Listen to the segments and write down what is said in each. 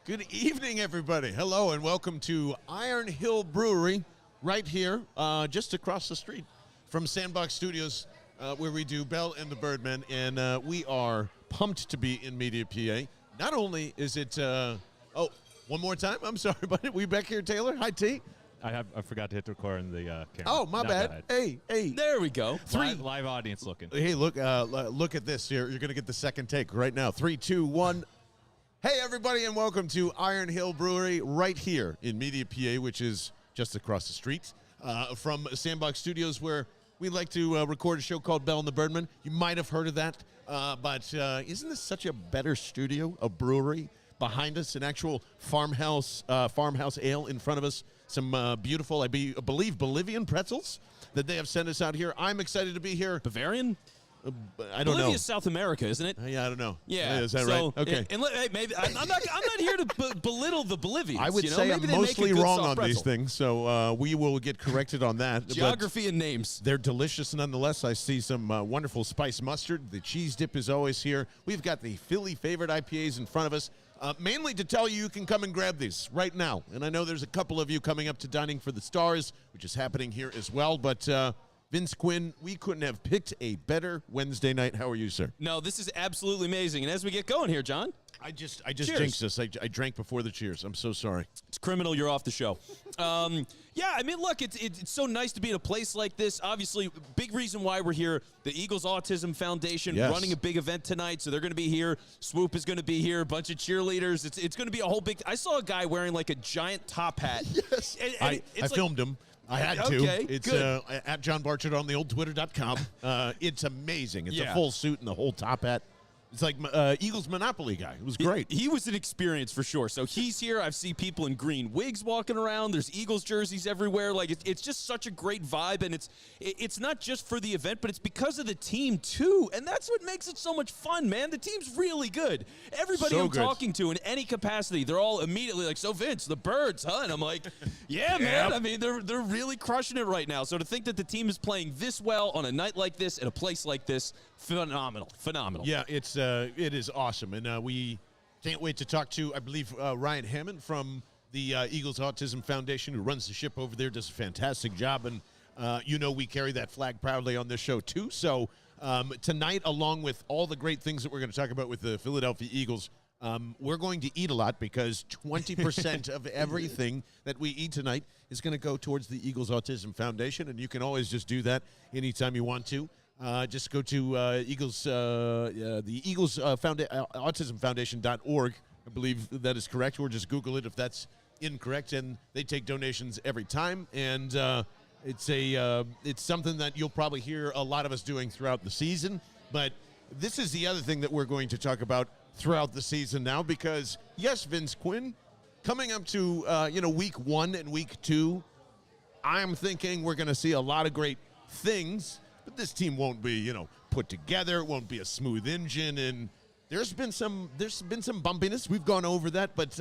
Good evening, everybody. Hello, and welcome to Iron Hill Brewery, right here, just across the street from Sandbox Studios, where we do Bell and the Birdmen, and we are pumped to be in Media PA. Not only is it, one more time. I'm sorry, buddy. We back here, Taylor? Hi, T. I forgot to hit record on the camera. Oh, my bad. Hey. There we go. Live audience looking. Hey, look at this. You're going to get the second take right now. 3, 2, 1. Hey, everybody, and welcome to Iron Hill Brewery right here in Media PA, which is just across the street from Sandbox Studios, where we like to record a show called Bell and the Birdmen. You might have heard of that, but isn't this such a better studio, a brewery? Behind us, an actual farmhouse ale in front of us. Some beautiful, I believe, Bolivian pretzels that they have sent us out here. I'm excited to be here. Bavarian? I don't know. Bolivia's South America, isn't it? Yeah, I don't know. Yeah. Is that right? Okay. Hey, maybe I'm not here to belittle the Bolivians. I would say I'm mostly wrong on these things, so we will get corrected on that. Geography and names. They're delicious nonetheless. I see some wonderful spice mustard. The cheese dip is always here. We've got the Philly favorite IPAs in front of us, mainly to tell you can come and grab these right now. And I know there's a couple of you coming up to Dining for the Stars, which is happening here as well, but Vince Quinn, we couldn't have picked a better Wednesday night. How are you, sir? No, this is absolutely amazing. And as we get going here, John. I just jinxed us. I drank before the cheers. I'm so sorry. It's criminal. You're off the show. Yeah, I mean, look, it's so nice to be in a place like this. Obviously, big reason why we're here. The Eagles Autism Foundation running a big event tonight, so they're going to be here. Swoop is going to be here. A bunch of cheerleaders. It's going to be a whole big. I saw a guy wearing like a giant top hat. Yes, and I filmed him. I had to. Okay, it's good. At John Barchard on the old Twitter.com. It's amazing. It's Yeah. a full suit and the whole top hat. It's like Eagles Monopoly guy. It was great. He was an experience for sure. So he's here. I've seen people in green wigs walking around. There's Eagles jerseys everywhere. Like it's just such a great vibe, and it's not just for the event, but it's because of the team too, and that's what makes it so much fun, man. The team's really good. Everybody I'm talking to in any capacity, they're all immediately like, "So Vince, the Birds, huh?" And I'm like, "Yeah, man. I mean, they're really crushing it right now." So to think that the team is playing this well on a night like this in a place like this, phenomenal. Yeah, it is awesome, and we can't wait to talk to, I believe, Ryan Hammond from the Eagles Autism Foundation, who runs the ship over there, does a fantastic job, and we carry that flag proudly on this show too. So tonight, along with all the great things that we're going to talk about with the Philadelphia Eagles, we're going to eat a lot because 20% of everything that we eat tonight is going to go towards the Eagles Autism Foundation, and you can always just do that anytime you want to. Just go to the Eagles Autism Foundation.org. I believe that is correct, or just Google it if that's incorrect. And they take donations every time, and it's something that you'll probably hear a lot of us doing throughout the season. But this is the other thing that we're going to talk about throughout the season now, because yes, Vince Quinn, coming up to week 1 and week 2, I'm thinking we're going to see a lot of great things. But this team won't be, put together. It won't be a smooth engine, and there's been some bumpiness. We've gone over that, but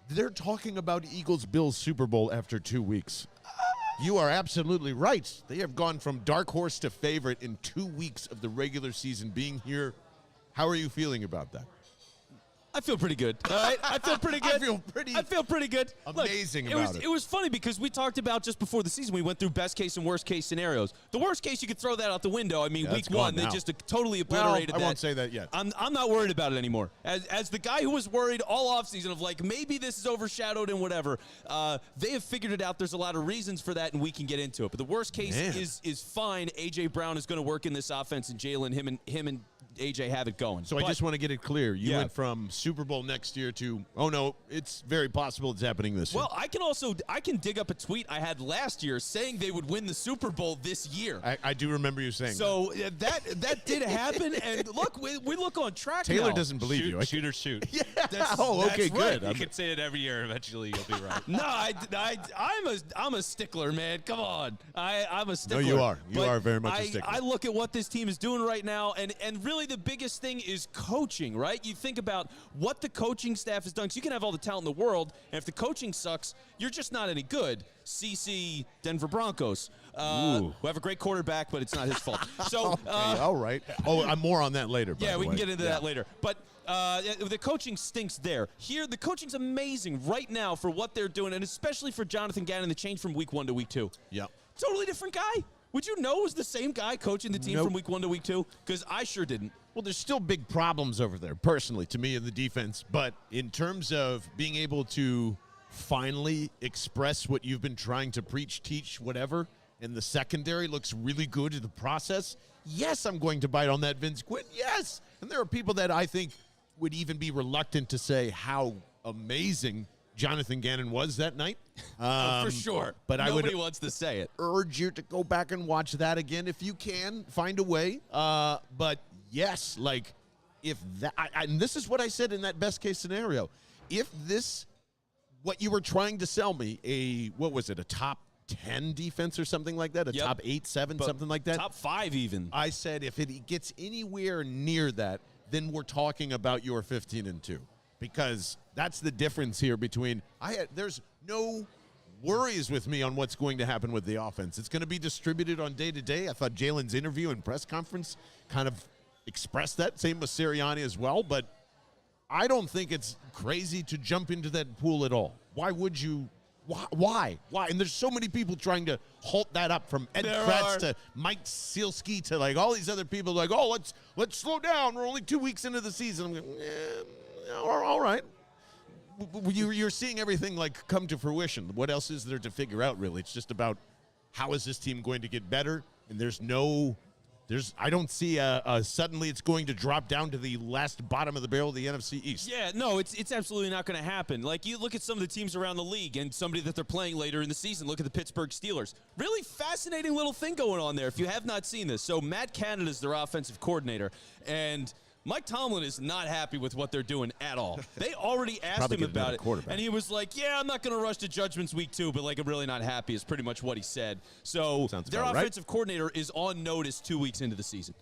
they're talking about Eagles-Bills Super Bowl after 2 weeks. You are absolutely right. They have gone from dark horse to favorite in 2 weeks of the regular season being here. How are you feeling about that? I feel pretty good. All right, I feel pretty good. I feel pretty good. Amazing. Look, about it. It was funny because we talked about just before the season, we went through best case and worst case scenarios. The worst case, you could throw that out the window. I mean, week 1, they just totally obliterated that. I won't say that yet. I'm not worried about it anymore. As the guy who was worried all offseason of like, maybe this is overshadowed and whatever, they have figured it out. There's a lot of reasons for that, and we can get into it. But the worst case is fine. A.J. Brown is going to work in this offense, and Jalen, him and AJ have it going. So I just want to get it clear. You went from Super Bowl next year to, oh no, it's very possible it's happening this year. Well, I can dig up a tweet I had last year saying they would win the Super Bowl this year. I do remember you saying so that. So that did happen, and look, we look on track. Taylor now. doesn't believe you. Shoot or shoot. Yeah. That's okay, right. good. You can say it every year. Eventually, you'll be right. No, I'm a stickler, man. Come on, I'm a stickler. No, you are. You are very much a stickler. I look at what this team is doing right now, and really the biggest thing is coaching, right? You think about what the coaching staff has done. 'Cause you can have all the talent in the world, and if the coaching sucks, you're just not any good. CC Denver Broncos, who have a great quarterback, but it's not his fault. So, Okay, all right. Oh, I'm more on that later. yeah, we can get into that later. But the coaching stinks there. Here, the coaching's amazing right now for what they're doing, and especially for Jonathan Gannon, the change from week 1 to week 2. Yeah. Totally different guy. Would you know it was the same guy coaching the team Nope. from week 1 to week 2? Because I sure didn't. Well, there's still big problems over there, personally, to me, in the defense. But in terms of being able to finally express what you've been trying to preach, teach, whatever, and the secondary looks really good in the process, yes, I'm going to bite on that, Vince Quinn. Yes. And there are people that I think would even be reluctant to say how amazing Jonathan Gannon was that night. For sure. But Nobody wants to say it. Urge you to go back and watch that again if you can. Find a way. But yes, like if that, and this is what I said in that best case scenario. If this, what you were trying to sell me, what was it, a top 10 defense or something like that, a Yep. top 8, 7, something like that. Top 5 even. I said if it gets anywhere near that, then we're talking about your 15-2. Because that's the difference here between there's no worries with me on what's going to happen with the offense. It's going to be distributed on day to day. I thought Jalen's interview and press conference kind of expressed that. Same with Sirianni as well. But I don't think it's crazy to jump into that pool at all. Why would you? Why? And there's so many people trying to halt that up, from Ed Kratz to Mike Sielski to like all these other people. Like, oh, let's slow down. We're only 2 weeks into the season. I'm going, all right. You're seeing everything like come to fruition. What else is there to figure out, really? It's just about how is this team going to get better? And I don't see suddenly it's going to drop down to the last bottom of the barrel of the NFC East. Yeah, no, it's absolutely not going to happen. Like, you look at some of the teams around the league and somebody that they're playing later in the season. Look at the Pittsburgh Steelers. Really fascinating little thing going on there if you have not seen this. So Matt Canada is their offensive coordinator, and Mike Tomlin is not happy with what they're doing at all. They already asked him about it, and he was like, yeah, I'm not going to rush to judgments week 2, but like, I'm really not happy is pretty much what he said. So their offensive coordinator is on notice 2 weeks into the season.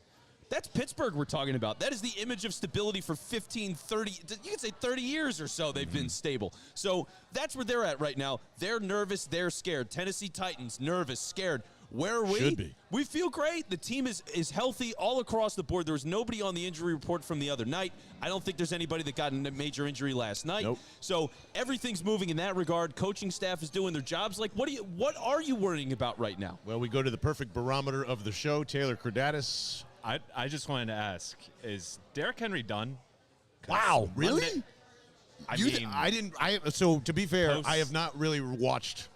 That's Pittsburgh we're talking about. That is the image of stability for 15, 30, you can say 30 years or so they've been stable. So that's where they're at right now. They're nervous. They're scared. Tennessee Titans, nervous, scared. Where are we? Should be. We feel great. The team is healthy all across the board. There was nobody on the injury report from the other night. I don't think there's anybody that got a major injury last night. Nope. So everything's moving in that regard. Coaching staff is doing their jobs. Like, what are you worrying about right now? Well, we go to the perfect barometer of the show. Taylor Cordatis. I just wanted to ask, is Derrick Henry done? Wow, really? So to be fair, I have not really watched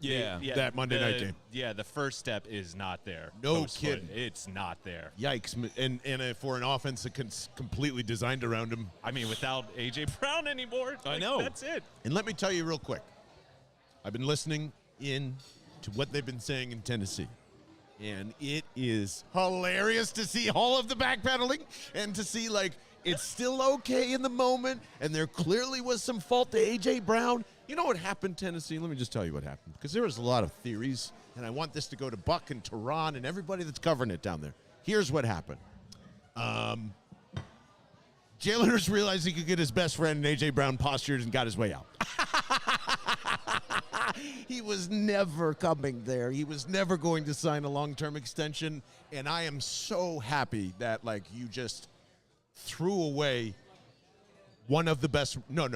that Monday night game. Yeah, the first step is not there. No kidding. It's not there. Yikes. And for an offense that's completely designed around him. I mean, without A.J. Brown anymore. I know. That's it. And let me tell you real quick. I've been listening in to what they've been saying in Tennessee. And it is hilarious to see all of the backpedaling and to see, like, it's still okay in the moment. And there clearly was some fault to A.J. Brown. You know what happened, Tennessee? Let me just tell you what happened. Because there was a lot of theories, and I want this to go to Buck and Tehran and everybody that's covering it down there. Here's what happened. Jalen Hurts realized he could get his best friend, and A.J. Brown postured and got his way out. He was never coming there. He was never going to sign a long-term extension, and I am so happy that, like, you just threw away one of the best – no.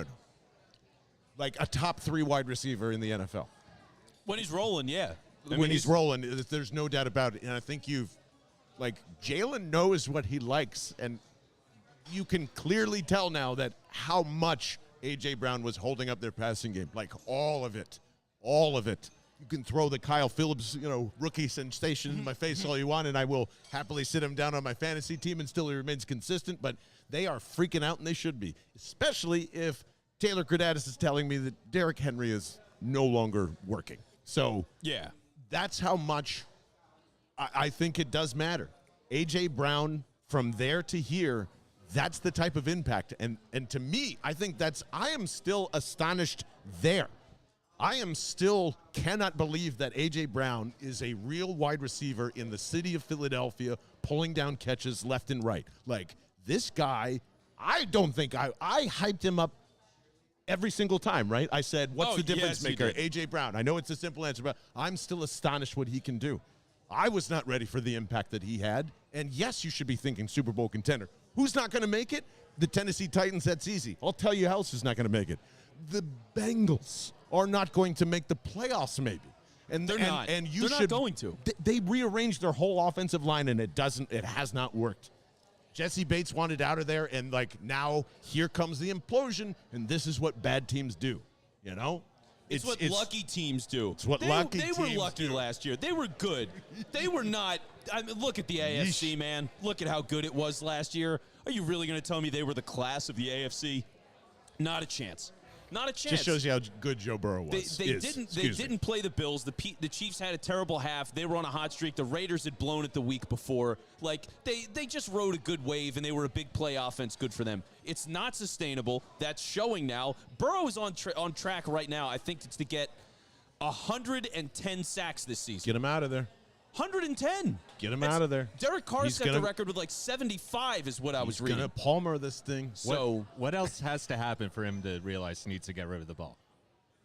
Like a top 3 wide receiver in the NFL. When he's rolling, yeah. When he's rolling, there's no doubt about it. And I think Jalen knows what he likes, and you can clearly tell now that how much A.J. Brown was holding up their passing game. Like, all of it. All of it. You can throw the Kyle Phillips, rookie sensation in my face all you want, and I will happily sit him down on my fantasy team and still he remains consistent. But they are freaking out, and they should be, especially if Taylor Cordatis is telling me that Derrick Henry is no longer working. So yeah, that's how much I think it does matter. A.J. Brown, from there to here, that's the type of impact. And to me, I think I am still astonished there. I am still cannot believe that A.J. Brown is a real wide receiver in the city of Philadelphia, pulling down catches left and right. Like, this guy, I don't think I hyped him up every single time, right? I said, what's the difference maker? A.J. Brown. I know it's a simple answer, but I'm still astonished what he can do. I was not ready for the impact that he had. And yes, you should be thinking Super Bowl contender. Who's not going to make it? The Tennessee Titans, that's easy. I'll tell you who else is not going to make it. The Bengals are not going to make the playoffs, maybe. And they're not. And you they're should, not going to. They rearranged their whole offensive line, and it has not worked. Jesse Bates wanted out of there, and like now here comes the implosion, and this is what bad teams do. You know, it's what lucky teams do. It's what lucky teams do. They were lucky last year. They were good. They were not. I mean, look at the AFC, man. Look at how good it was last year. Are you really going to tell me they were the class of the AFC? Not a chance. Not a chance. Just shows you how good Joe Burrow was. They didn't play the Bills. The Chiefs had a terrible half. They were on a hot streak. The Raiders had blown it the week before. Like, they just rode a good wave, and they were a big play offense. Good for them. It's not sustainable. That's showing now. Burrow is on track right now. I think it's to get 110 sacks this season. Get him out of there. 110. Get him out of there. Derek Carr set the record with like 75 is what I was reading. He's going to Palmer this thing. So what else has to happen for him to realize he needs to get rid of the ball?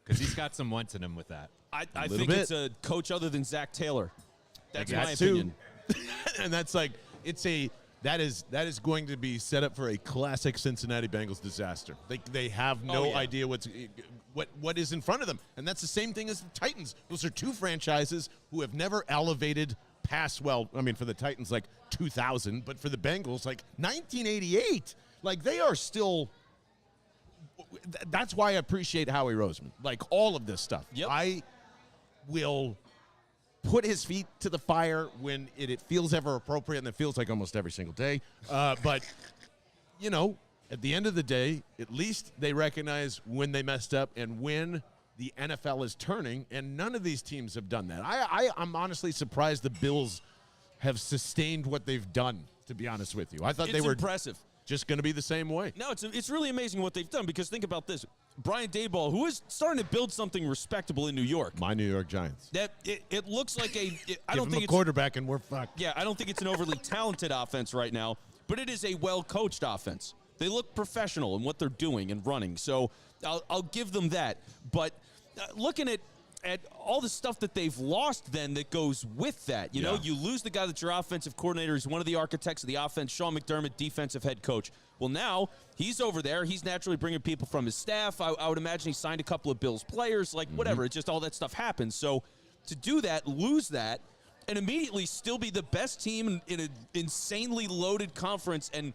Because he's got some went in him with that. I think it's a coach other than Zach Taylor. That's my opinion. And that's like, that is going to be set up for a classic Cincinnati Bengals disaster. They have no idea what is in front of them. And that's the same thing as the Titans. Those are two franchises who have never elevated past, well, I mean, for the Titans, like 2000, but for the Bengals, like 1988. Like, they are still – that's why I appreciate Howie Roseman. Like, all of this stuff. Yep. I will put his feet to the fire when it feels ever appropriate, and it feels like almost every single day. But, you know, at the end of the day, at least they recognize when they messed up and when the NFL is turning, and none of these teams have done that. I'm honestly surprised the Bills have sustained what they've done, to be honest with you. I thought they were impressive. Just going to be the same way. No, it's really amazing what they've done, because think about this. Brian Daboll, who is starting to build something respectable in New York. My New York Giants. That it looks like I don't think it's a quarterback and we're fucked. Yeah, I don't think it's an overly talented offense right now, but it is a well-coached offense. They look professional in what they're doing and running, so I'll give them that. But looking at all the stuff that they've lost then that goes with that, you know, you lose the guy that's your offensive coordinator. He's one of the architects of the offense, Sean McDermott, defensive head coach. Well, now he's over there. He's naturally bringing people from his staff. I would imagine he signed a couple of Bills players, like whatever. It's just all that stuff happens. So to do that, lose that, and immediately still be the best team in an insanely loaded conference. And,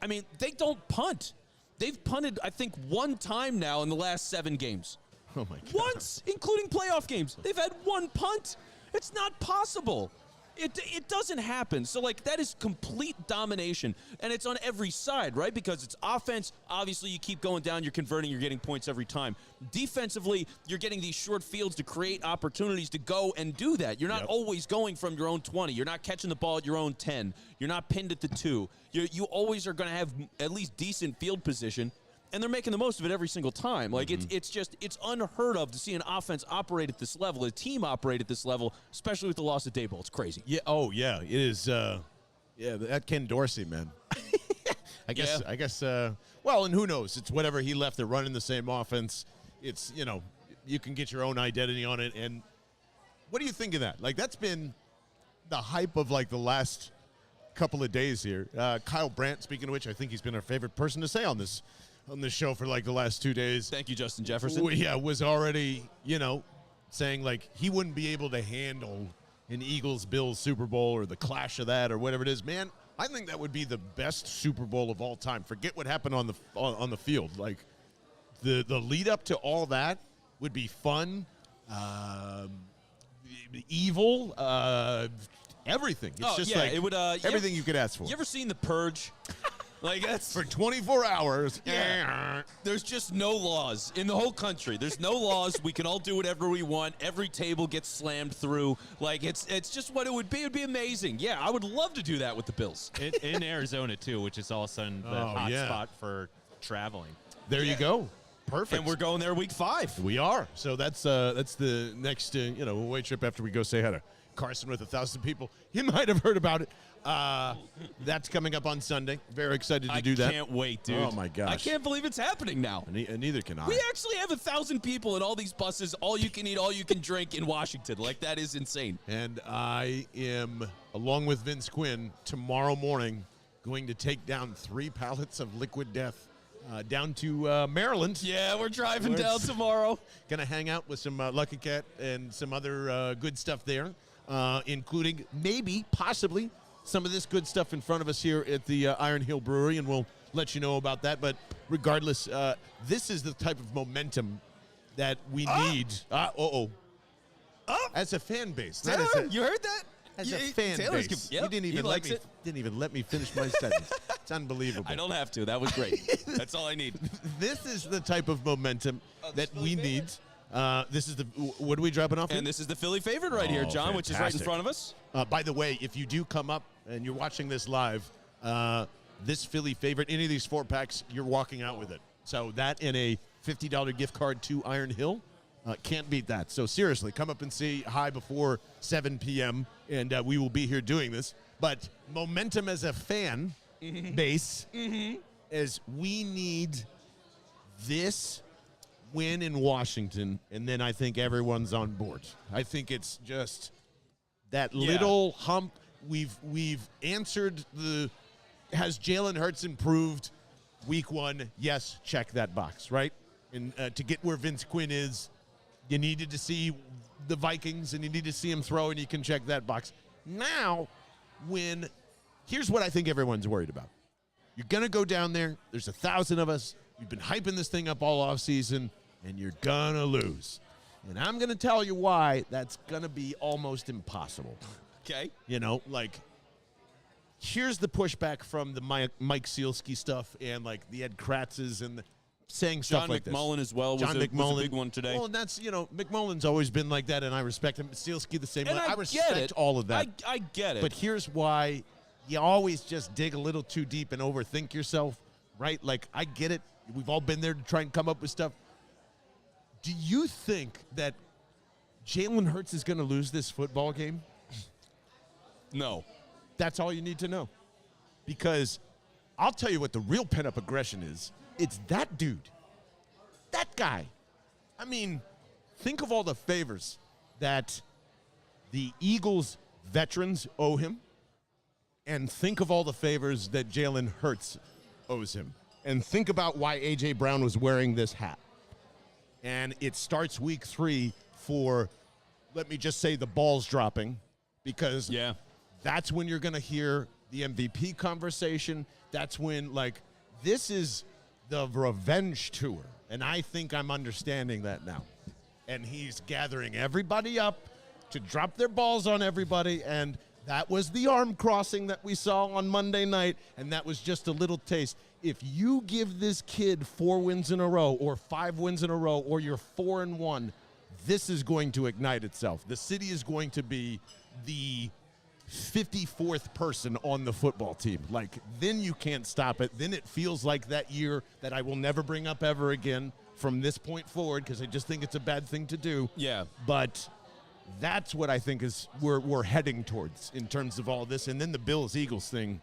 I mean, they don't punt. They've punted, I think, one time now in the last 7 games. Oh, my God. Once, including playoff games. They've had one punt. It's not possible. It doesn't happen. So, like, that is complete domination. And it's on every side, right? Because it's offense. Obviously, you keep going down. You're converting. You're getting points every time. Defensively, you're getting these short fields to create opportunities to go and do that. You're not always going from your own 20. You're not catching the ball at your own 10. You're not pinned at the 2. You always are going to have at least decent field position. And they're making the most of it every single time. Like, it's unheard of to see an offense operate at this level, a team operate at this level, especially with the loss of Daboll. It's crazy. Yeah. Oh, yeah. It is. That Ken Dorsey, man. I guess. Well, and who knows? It's whatever he left. They're running the same offense. It's, you know, you can get your own identity on it. And what do you think of that? Like, that's been the hype of, like, the last couple of days here. Kyle Brandt, speaking of which, I think he's been our favorite person to say on this show for like the last 2 days. Thank you, Justin Jefferson. Was already, you know, saying like he wouldn't be able to handle an Eagles-Bills Super Bowl or the clash of that or whatever it is. Man, I think that would be the best Super Bowl of all time. Forget what happened on the field. Like the lead up to all that would be fun, evil, everything. It's just like it would, everything you could ask for. You ever seen The Purge? Like, that's for 24 hours. Yeah. There's just no laws in the whole country. There's no laws. We can all do whatever we want. Every table gets slammed through. Like, it's just what it would be. It would be amazing. Yeah, I would love to do that with the Bills. In Arizona, too, which is all of a sudden the hot spot for traveling. There you go. Perfect. And we're going there week 5. We are. So that's the next away trip after we go say hi to Carson with 1,000 people. You might have heard about it. That's coming up on Sunday. Very excited to do that. I can't wait, dude. Oh my gosh. I can't believe it's happening now. And neither can I. We actually have 1,000 people in all these buses, all you can eat, all you can drink in Washington. Like, that is insane. And I am, along with Vince Quinn, tomorrow morning going to take down 3 pallets of liquid death down to Maryland. Yeah, we're driving down tomorrow. Going to hang out with some Lucky Cat and some other good stuff there, including possibly, some of this good stuff in front of us here at the Iron Hill Brewery, and we'll let you know about that. But regardless, this is the type of momentum that we need. As a fan base. Taylor, you heard that? As a fan Taylor's base. yep, You didn't even let me finish my sentence. It's unbelievable. I don't have to. That was great. That's all I need. This is the type of momentum that we need. This is what are we dropping off? And this is the Philly favorite right here, John, which is right in front of us. By the way, if you do come up and you're watching this live, this Philly favorite, any of these 4-packs, you're walking out with it. So that and a $50 gift card to Iron Hill, can't beat that. So seriously, come up and say hi before 7 p.m., and we will be here doing this. But momentum as a fan base is we need this win in Washington, and then I think everyone's on board. I think it's just that little hump. We've answered has Jalen Hurts improved week 1? Yes, check that box, right? And to get where Vince Quinn is, you needed to see the Vikings, and you need to see him throw, and you can check that box. Now, here's what I think everyone's worried about. You're going to go down there. There's 1,000 of us. We've been hyping this thing up all offseason, and you're going to lose. And I'm going to tell you why that's going to be almost impossible. Okay. Here's the pushback from the Mike Sealski stuff and, the Ed Kratzes and saying stuff John like McMullen this. as well was a big one today. Well, and that's, McMullen's always been like that, and I respect him. Sealski the same way. I respect all of that. I get it. But here's why you always just dig a little too deep and overthink yourself, right? I get it. We've all been there to try and come up with stuff. Do you think that Jalen Hurts is going to lose this football game? No. That's all you need to know. Because I'll tell you what the real pent-up aggression is. It's that dude. That guy. I mean, think of all the favors that the Eagles veterans owe him, and think of all the favors that Jalen Hurts owes him. And think about why A.J. Brown was wearing this hat. And it starts week 3 for, let me just say, the balls dropping, because that's when you're going to hear the MVP conversation. That's when, this is the revenge tour. And I think I'm understanding that now. And he's gathering everybody up to drop their balls on everybody. And that was the arm crossing that we saw on Monday night. And that was just a little taste. If you give this kid 4 wins in a row or 5 wins in a row, or you're 4-1, this is going to ignite itself. The city is going to be the 54th person on the football team. Then you can't stop it. Then it feels like that year that I will never bring up ever again from this point forward, because I just think it's a bad thing to do. Yeah. But that's what I think is we're heading towards in terms of all this. And then the Bills-Eagles thing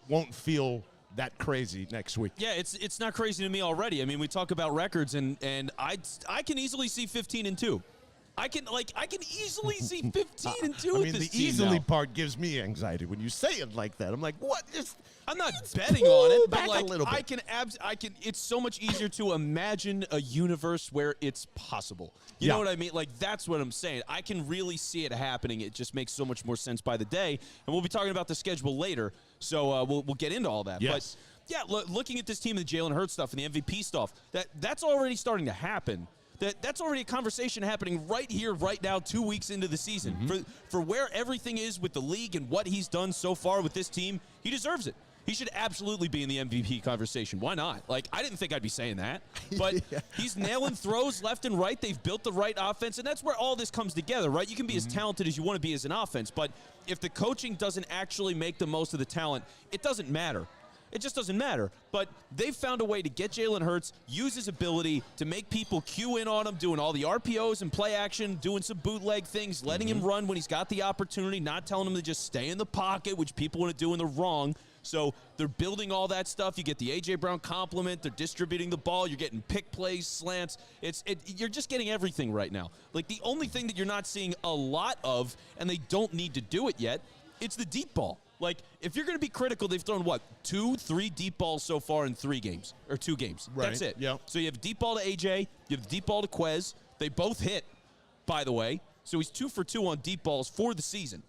won't feel that crazy next week. Yeah, it's not crazy to me already. I mean, we talk about records, and I can easily see 15-2. I can easily see 15-2 with this the team easily now. part gives me anxiety when you say it like that. I'm like, what? I'm not betting on it, back but a little bit. I can. It's so much easier to imagine a universe where it's possible. You know what I mean? That's what I'm saying. I can really see it happening. It just makes so much more sense by the day. And we'll be talking about the schedule later, so we'll get into all that. Yes. But yeah, looking at this team and the Jalen Hurts stuff and the MVP stuff, that's already starting to happen. That's already a conversation happening right here, right now, 2 weeks into the season. Mm-hmm. For where everything is with the league and what he's done so far with this team, he deserves it. He should absolutely be in the MVP conversation. Why not? I didn't think I'd be saying that. But he's nailing throws left and right. They've built the right offense, and that's where all this comes together, right? You can be as talented as you want to be as an offense, but if the coaching doesn't actually make the most of the talent, it doesn't matter. It just doesn't matter. But they've found a way to get Jalen Hurts, use his ability to make people cue in on him, doing all the RPOs and play action, doing some bootleg things, letting him run when he's got the opportunity, not telling him to just stay in the pocket, which people want to do in the wrong. So they're building all that stuff. You get the A.J. Brown compliment. They're distributing the ball. You're getting pick plays, slants. You're just getting everything right now. Like, the only thing that you're not seeing a lot of, and they don't need to do it yet, it's the deep ball. Like, if you're going to be critical, they've thrown, 2, 3 deep balls so far in 3 games, or 2 games. Right. That's it. Yeah. So you have deep ball to A.J., you have the deep ball to Quez. They both hit, by the way. So he's 2 for 2 on deep balls for the season.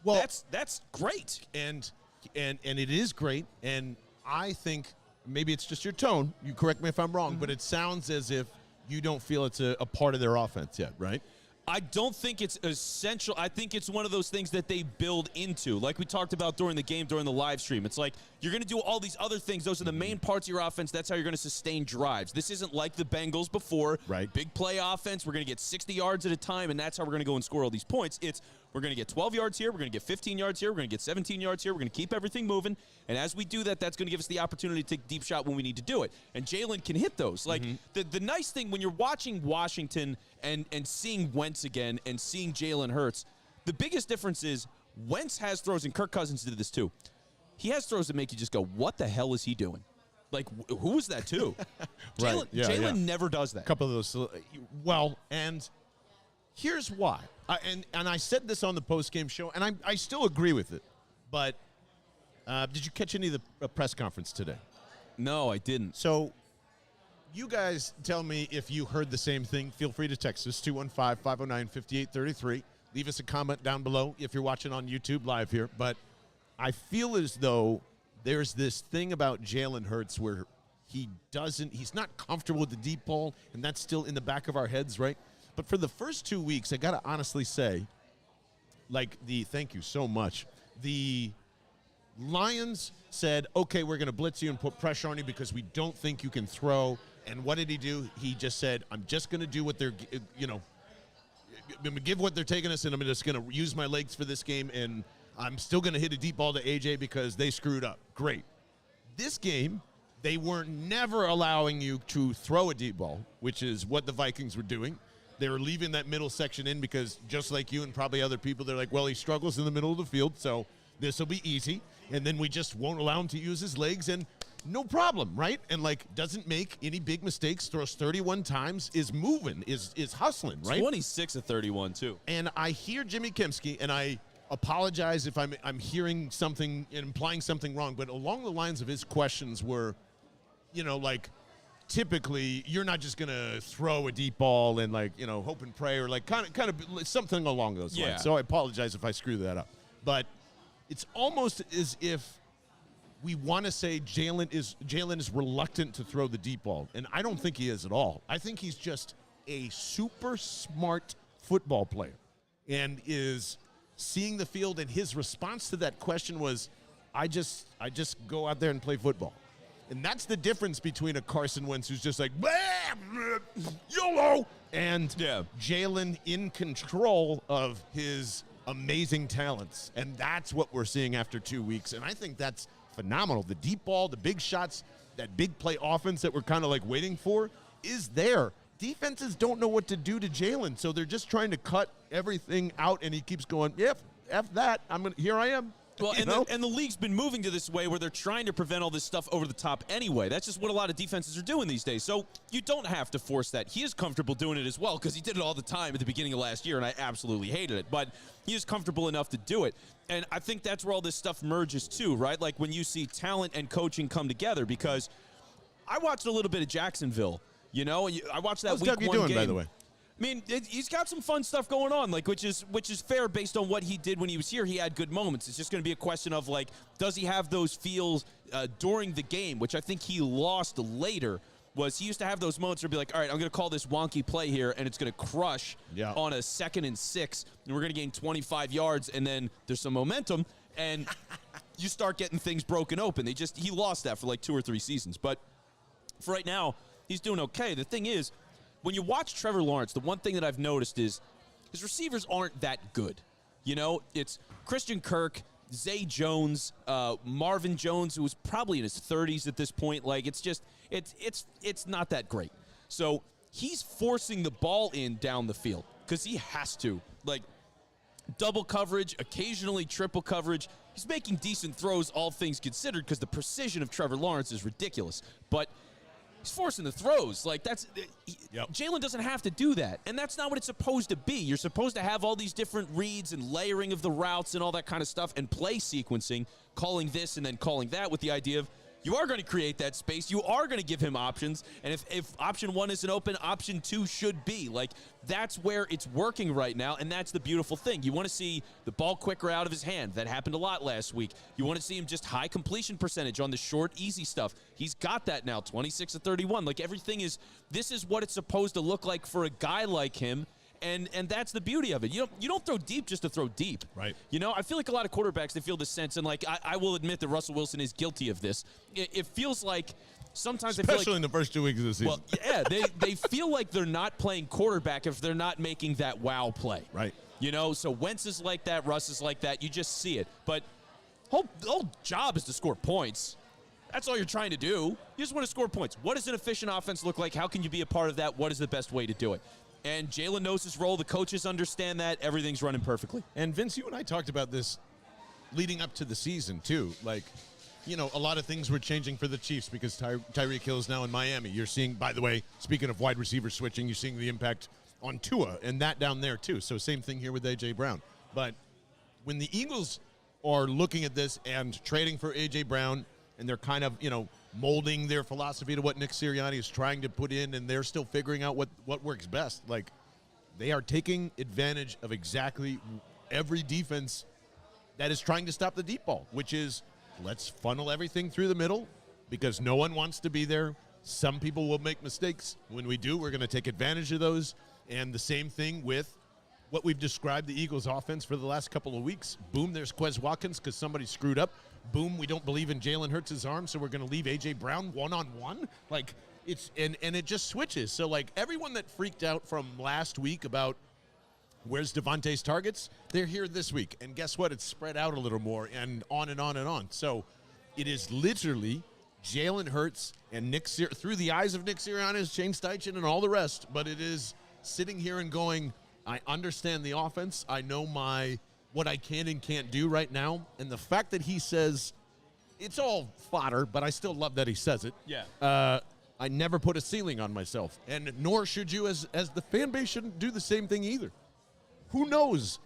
Well, that's great. And it is great, and I think maybe it's just your tone. You correct me if I'm wrong, but it sounds as if you don't feel it's a part of their offense yet, right? I don't think it's essential. I think it's one of those things that they build into. Like we talked about during the game, during the live stream. It's like you're going to do all these other things. Those are the main parts of your offense. That's how you're going to sustain drives. This isn't like the Bengals before. Right. Big play offense. We're going to get 60 yards at a time, and that's how we're going to go and score all these points. It's we're going to get 12 yards here. We're going to get 15 yards here. We're going to get 17 yards here. We're going to keep everything moving. And as we do that, that's going to give us the opportunity to take a deep shot when we need to do it. And Jalen can hit those. Like, the nice thing when you're watching Washington and seeing Wentz again and seeing Jalen Hurts, the biggest difference is Wentz has throws, and Kirk Cousins did this too. He has throws that make you just go, what the hell is he doing? Like, who was that to? Right. Jalen never does that. A couple of those. Well, and here's why. And I said this on the post-game show, and I still agree with it. But did you catch any of the press conference today? No, I didn't. So you guys tell me if you heard the same thing. Feel free to text us, 215-509-5833. Leave us a comment down below if you're watching on YouTube live here. But I feel as though there's this thing about Jalen Hurts where he's not comfortable with the deep ball, and that's still in the back of our heads, right? But for the first 2 weeks, I got to honestly say, thank you so much. The Lions said, okay, we're going to blitz you and put pressure on you because we don't think you can throw. And what did he do? He just said, I'm just going to do what they're, I'm going to give what they're taking us, and I'm just going to use my legs for this game, and I'm still going to hit a deep ball to AJ because they screwed up. Great. This game, they were never allowing you to throw a deep ball, which is what the Vikings were doing. They were leaving that middle section in because just like you and probably other people, they're like, well, he struggles in the middle of the field, so this will be easy. And then we just won't allow him to use his legs, and no problem, right? And, doesn't make any big mistakes, throws 31 times, is moving, is hustling, right? 26 of 31, too. And I hear Jimmy Kempski, and I apologize if I'm hearing something and implying something wrong, but along the lines of his questions were, typically you're not just going to throw a deep ball and hope and pray or kind of something along those lines. So I apologize if I screw that up. But it's almost as if we want to say Jalen is reluctant to throw the deep ball, and I don't think he is at all. I think he's just a super smart football player and is seeing the field, and his response to that question was, I just go out there and play football. And that's the difference between a Carson Wentz who's just like, YOLO, and Jalen in control of his amazing talents. And that's what we're seeing after 2 weeks. And I think that's phenomenal. The deep ball, the big shots, that big play offense that we're kind of waiting for is there. Defenses don't know what to do to Jalen, so they're just trying to cut everything out, and he keeps going, F that. Here I am. Well, and the league's been moving to this way where they're trying to prevent all this stuff over the top anyway. That's just what a lot of defenses are doing these days. So you don't have to force that. He is comfortable doing it as well because he did it all the time at the beginning of last year, and I absolutely hated it. But he is comfortable enough to do it. And I think that's where all this stuff merges too, right? Like when you see talent and coaching come together, because I watched a little bit of Jacksonville, I watched that How's week Doug one doing, game. by the way? I mean, he's got some fun stuff going on, which is fair based on what he did when he was here. He had good moments. It's just going to be a question of, does he have those feels during the game, which I think he lost later, was he used to have those moments where he'd be like, all right, I'm going to call this wonky play here, and it's going to crush on a 2nd and 6, and we're going to gain 25 yards, and then there's some momentum, and you start getting things broken open. He lost that for 2 or 3 seasons. But for right now, he's doing okay. The thing is, when you watch Trevor Lawrence, the one thing that I've noticed is his receivers aren't that good. It's Christian Kirk, Zay Jones, Marvin Jones, who was probably in his 30s at this point. Like, it's not that great. So he's forcing the ball in down the field because he has to. Like, double coverage, occasionally triple coverage. He's making decent throws, all things considered, because the precision of Trevor Lawrence is ridiculous. But he's forcing the throws. Like, Jalen doesn't have to do that. And that's not what it's supposed to be. You're supposed to have all these different reads and layering of the routes and all that kind of stuff and play sequencing, calling this and then calling that with the idea of you are going to create that space. You are going to give him options. And if option 1 isn't open, option 2 should be. Like, that's where it's working right now, and that's the beautiful thing. You want to see the ball quicker out of his hand. That happened a lot last week. You want to see him just high completion percentage on the short, easy stuff. He's got that now, 26 to 31. Like, everything is – this is what it's supposed to look like for a guy like him. And that's the beauty of it. You don't throw deep just to throw deep. Right. You know, I feel like a lot of quarterbacks, they feel this sense, and like I will admit that Russell Wilson is guilty of this. It feels like sometimes especially I feel like, in the first 2 weeks of the season. Well, yeah, they feel like they're not playing quarterback if they're not making that wow play. Right. You know, so Wentz is like that, Russ is like that. You just see it. But the whole job is to score points. That's all you're trying to do. You just want to score points. What does an efficient offense look like? How can you be a part of that? What is the best way to do it? And Jalen knows his role. The coaches understand that. Everything's running perfectly. And Vince, you and I talked about this leading up to the season, too. Like, you know, a lot of things were changing for the Chiefs because Tyreek Hill is now in Miami. You're seeing, by the way, speaking of wide receiver switching, you're seeing the impact on Tua and that down there, too. So same thing here with A.J. Brown. But when the Eagles are looking at this and trading for A.J. Brown, and they're kind of, you know, molding their philosophy to what Nick Sirianni is trying to put in, and they're still figuring out what works best. Like, they are taking advantage of exactly every defense that is trying to stop the deep ball, which is let's funnel everything through the middle because no one wants to be there. Some people will make mistakes. When we do, we're going to take advantage of those. And the same thing with what we've described the Eagles' offense for the last couple of weeks. Boom, there's Quez Watkins because somebody screwed up. Boom, we don't believe in Jalen Hurts' arm, so we're going to leave A.J. Brown one-on-one. Like, it's and it just switches. So, like, everyone that freaked out from last week about where's Devontae's targets, they're here this week. And guess what? It's spread out a little more and on and on and on. So it is literally Jalen Hurts and through the eyes of Nick Sirianni, Shane Steichen, and all the rest. But it is sitting here and going, I understand the offense. I know what I can and can't do right now. And the fact that he says, it's all fodder, but I still love that he says it. Yeah. I never put a ceiling on myself. And nor should you as the fan base shouldn't do the same thing either. Who knows?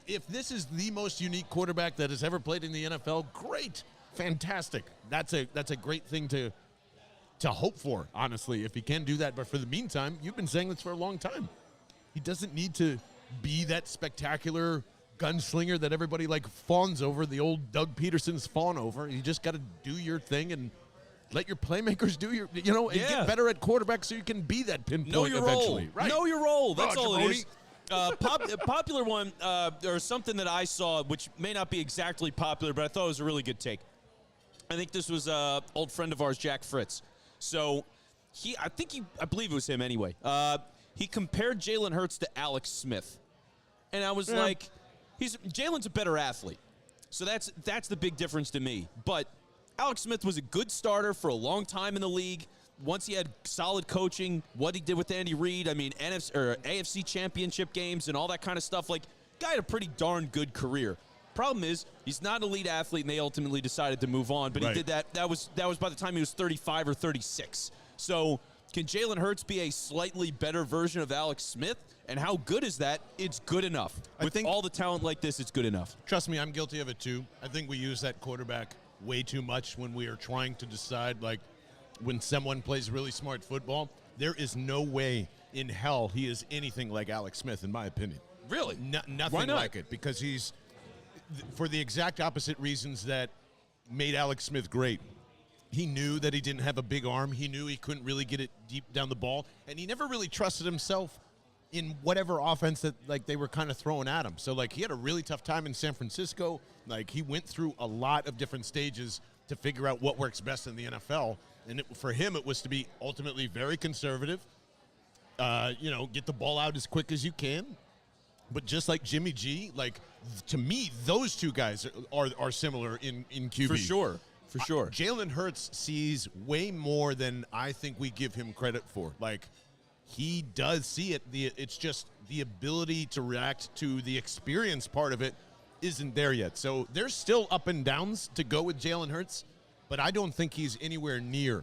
If this is the most unique quarterback that has ever played in the NFL, great. Fantastic. That's a great thing to hope for, honestly, if he can do that. But for the meantime, you've been saying this for a long time. He doesn't need to be that spectacular gunslinger that everybody like fawns over, the old Doug Peterson's fawn over. You just got to do your thing and let your playmakers do and get better at quarterback so you can be that pinpoint know your eventually. Role. Right. Know your role. That's all it is. Brody. Popular one, or something that I saw, which may not be exactly popular, but I thought it was a really good take. I think this was an old friend of ours, Jack Fritz. So I believe it was him anyway. He compared Jalen Hurts to Alex Smith. And I was like, Jalen's a better athlete. So that's the big difference to me. But Alex Smith was a good starter for a long time in the league. Once he had solid coaching, what he did with Andy Reid, I mean, AFC championship games and all that kind of stuff, like, guy had a pretty darn good career. Problem is, he's not an elite athlete, and they ultimately decided to move on. But He did that. That was by the time he was 35 or 36. So can Jalen Hurts be a slightly better version of Alex Smith? And how good is that? It's good enough. With all the talent like this, it's good enough. Trust me, I'm guilty of it too. I think we use that quarterback way too much when we are trying to decide, like, when someone plays really smart football. There is no way in hell he is anything like Alex Smith, in my opinion. Really? Nothing like it, because he's, for the exact opposite reasons that made Alex Smith great. He knew that he didn't have a big arm. He knew he couldn't really get it deep down the ball, and he never really trusted himself in whatever offense that, like, they were kind of throwing at him. So, like, he had a really tough time in San Francisco. Like, he went through a lot of different stages to figure out what works best in the NFL. And for him, it was to be ultimately very conservative, get the ball out as quick as you can, But just like Jimmy G, like to me, those two guys are similar in QB. For sure. For sure. Jalen Hurts sees way more than I think we give him credit for. Like, he does see it. It's just the ability to react to the experience part of it isn't there yet. So there's still up and downs to go with Jalen Hurts, but I don't think he's anywhere near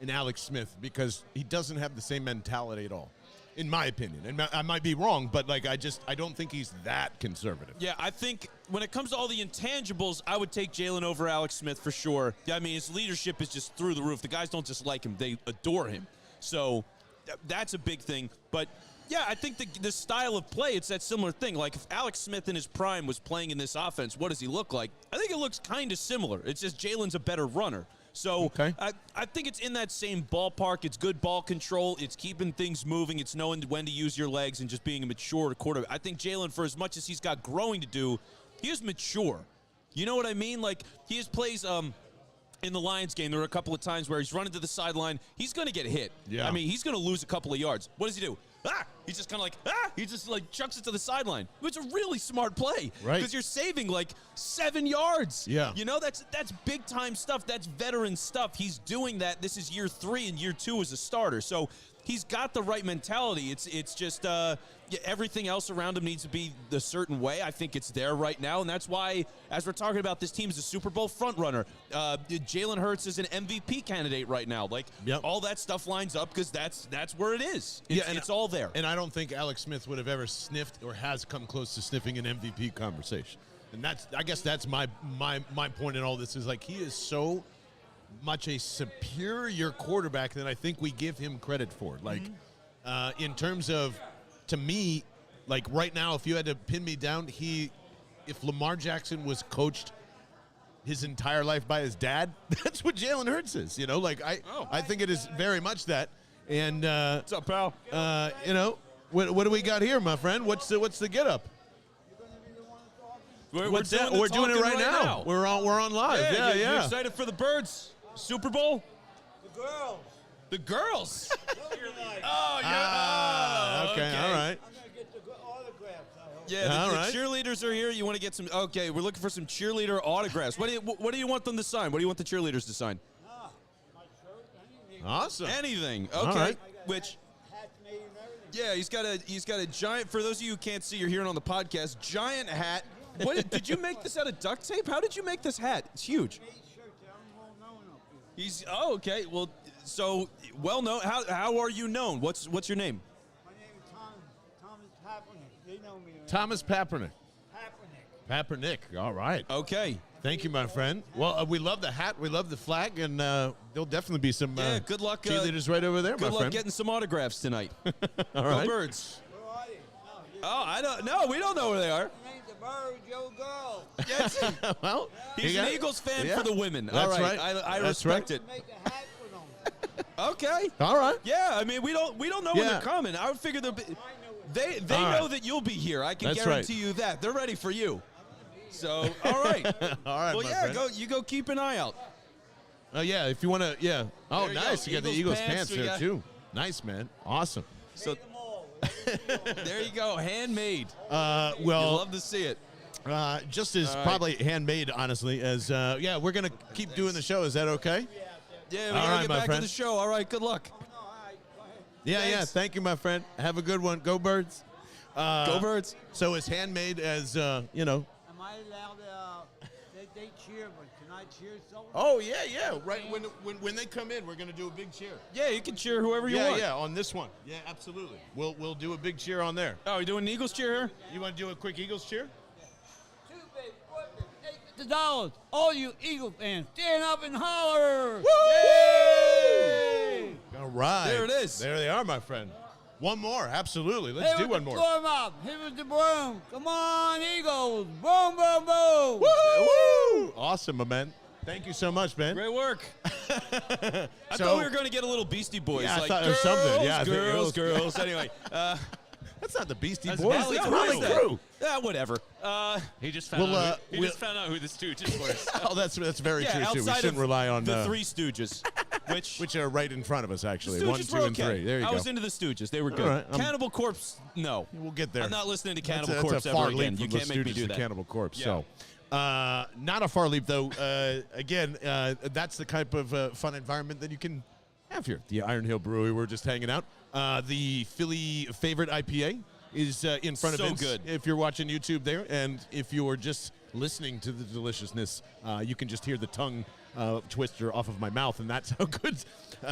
an Alex Smith because he doesn't have the same mentality at all, in my opinion. And I might be wrong, but like I don't think he's that conservative. Yeah, I think when it comes to all the intangibles, I would take Jalen over Alex Smith for sure. I mean, his leadership is just through the roof. The guys don't just like him, they adore him. So that's a big thing. But, yeah, I think the style of play, it's that similar thing. Like, if Alex Smith in his prime was playing in this offense, what does he look like? I think it looks kind of similar. It's just Jalen's a better runner. So okay. I think it's in that same ballpark. It's good ball control. It's keeping things moving. It's knowing when to use your legs and just being a mature quarterback. I think Jalen, for as much as he's got growing to do, he is mature. You know what I mean? Like, he just plays in the Lions game, there were a couple of times where he's running to the sideline. He's going to get hit. Yeah. I mean, he's going to lose a couple of yards. What does he do? He's just kind of like, he just like chucks it to the sideline. It's a really smart play. Right. Because you're saving like 7 yards. Yeah. You know, that's big time stuff. That's veteran stuff. He's doing that. This is year 3 and year 2 as a starter. So he's got the right mentality. It's just everything else around him needs to be the certain way. I think it's there right now, and that's why, as we're talking about, this team is a Super Bowl front runner. Jalen Hurts is an MVP candidate right now. Like, all that stuff lines up because that's where it is. It's all there. And I don't think Alex Smith would have ever sniffed or has come close to sniffing an MVP conversation. And I guess that's my point in all this is like he is so much a superior quarterback than I think we give him credit for. Like, in terms of, to me, like right now, if you had to pin me down, if Lamar Jackson was coached his entire life by his dad, that's what Jalen Hurts is. You know, like I think it is very much that. And what's up, pal? You know, what do we got here, my friend? What's the get up? We're doing it right now. We're on live. Yeah. You're excited for the Birds Super Bowl? The girls. Oh, yeah. Okay, all right. I'm going to get the autographs, I hope. Yeah, the cheerleaders are here. You want to get some? Okay, we're looking for some cheerleader autographs. What do you want them to sign? What do you want the cheerleaders to sign? My shirt, anything. Awesome. Anything. Okay. All right. Which? Hats made and everything. Yeah, he's got a giant. For those of you who can't see, you're hearing on the podcast. Giant hat. Did you make this out of duct tape? How did you make this hat? It's huge. Made shirts that I'm well known up here. Okay. Well, so well known. How are you known? What's your name? My name is Thomas Kaepernick. They know me. Thomas Kaepernick. Kaepernick. Kaepernick. All right. Okay. Thank you, my friend. Well, we love the hat. We love the flag. And there'll definitely be some good luck, cheerleaders right over there, my Good luck friend. getting some autographs tonight. All Go right. Birds. Where are you? I don't know. We don't know where they are. My name's the Bird, Joe Girl. Yes. Well, He's you an got it. Eagles fan Yeah. for the women. That's All right. right. I That's respect right. it. Make a hat for them. Okay. All right. Yeah, I mean we don't know when Yeah. they're coming. I would figure they All know right. that you'll be here. I can That's guarantee you that. They're ready for you. So, all right. All right, Well, my yeah, friend. go keep an eye out. Oh, yeah, if you want to, yeah. Oh, There you nice. go. You got the Eagles Eagles pants, pants we there, got- too. Nice, man. Awesome. So Make them all. there you go, handmade. Well, You'll love to see it. just as All right. probably handmade, honestly, as, yeah, we're going to keep doing the show. Is that okay? Yeah, we All gotta right, get my back friend. to the show. All right, good luck. No, all right. Go ahead. Yeah. Thanks. Thank you, my friend. Have a good one. Go Birds. Go Birds. So it's handmade as, you know. Am I allowed to, they cheer, but can I cheer someone? Oh, yeah. Right. When they come in, we're going to do a big cheer. Yeah, you can cheer whoever you want. Yeah, on this one. Yeah, absolutely. We'll do a big cheer on there. Oh, you doing an Eagles cheer here? You want to do a quick Eagles cheer? $2,000. All you Eagle fans, stand up and holler. Yay! All right. There it is. There they are, my friend. One more. Absolutely. Let's do one more. Warm up. Here was the broom. Come on, Eagles. Boom, boom, boom. Woo! Awesome, my man. Thank you so much, man. Great work. I So- thought we were going to get a little Beastie Boys. Yeah, I like, thought it was girls, something. Yeah, I think it girls, was- girls. Anyway, That's not the Beastie that's Boys. Valley That's Crew. Valley Crew. Yeah, whatever. He just found Well, out. He just found out who the Stooges were. Oh, that's very Yeah, true, too. We outside shouldn't of rely on the Three Stooges. which are right in front of us, actually. Stooges 1, 2, were and okay. 3. There you I go. was into the Stooges. They were good. right, Cannibal Corpse, no. We'll get there. I'm not listening to That's Cannibal a Corpse far ever leap again. You from can't the make me Stooges do to that. Cannibal Corpse. Yeah. So, not a far leap, though. Again, that's the type of fun environment that you can have here. The Iron Hill Brewery, we're just hanging out. The Philly favorite IPA is in front of So Vince. good. If you're watching YouTube there, and if you're just listening to the deliciousness, you can just hear the tongue twister off of my mouth, and that's how good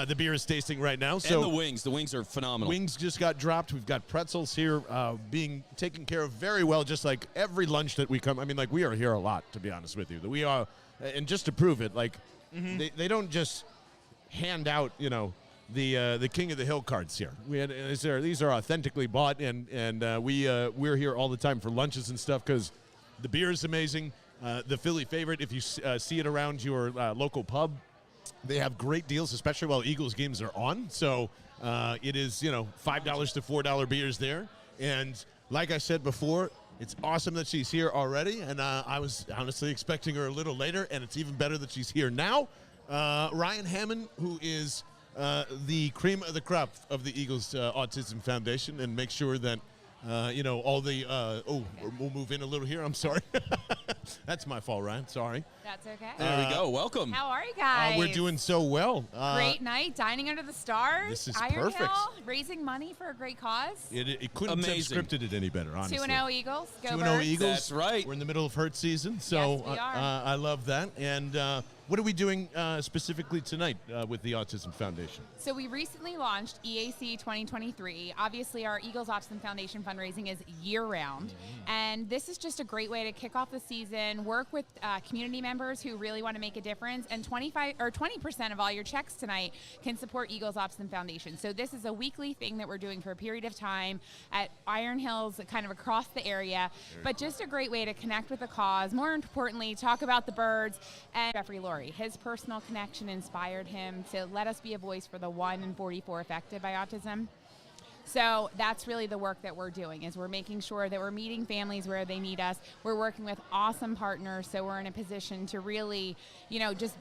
the beer is tasting right now. So And the wings are phenomenal. wings just got dropped. We've got pretzels here being taken care of very well, just like every lunch that we come. I mean, like, we are here a lot, to be honest with you. We are, and just to prove it, like, they don't just hand out, the King of the Hill cards here. These are authentically bought, and we're here all the time for lunches and stuff because the beer is amazing. The Philly favorite, if you see it around your local pub, they have great deals, especially while Eagles games are on. So it is, $5 to $4 beers there. And like I said before, it's awesome that she's here already. And I was honestly expecting her a little later, and it's even better that she's here now. Ryan Hammond, who is the cream of the crop of the Eagles Autism Foundation, and make sure that all the we'll move in a little here. I'm sorry. That's my fault, Ryan. Sorry. That's okay. There we go. Welcome. How are you guys? We're doing so well. Great night, dining under the stars. This is Iron perfect. Hill, raising money for a great cause. It couldn't Amazing. have scripted it any better, honestly. 2-0 Eagles. Go 2-0 Birds. Eagles. That's right. We're in the middle of hurt season, so Yes, we are. I love that. And what are we doing specifically tonight with the Autism Foundation? So we recently launched EAC 2023. Obviously, our Eagles Autism Foundation fundraising is year-round, and this is just a great way to kick off the season, work with community members who really want to make a difference, and 20% of all your checks tonight can support Eagles Autism Foundation. So this is a weekly thing that we're doing for a period of time at Iron Hills, kind of across the area, but just a great way to connect with the cause. More importantly, talk about the birds. And Jeffrey Lurie, his personal connection inspired him to let us be a voice for the 1 in 44 affected by autism. So that's really the work that we're doing, is we're making sure that we're meeting families where they need us. We're working with awesome partners, so we're in a position to really, just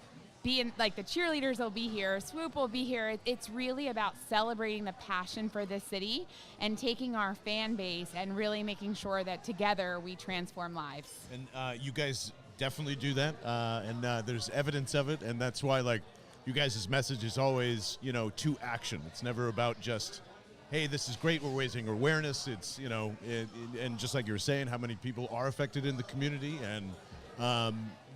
be in, like, the cheerleaders will be here, Swoop will be here. It's really about celebrating the passion for this city and taking our fan base and really making sure that together we transform lives. And you guys definitely do that, and there's evidence of it, and that's why, like, you guys' message is always, to action. It's never about just, hey, this is great, we're raising awareness. It's, and just like you were saying, how many people are affected in the community. And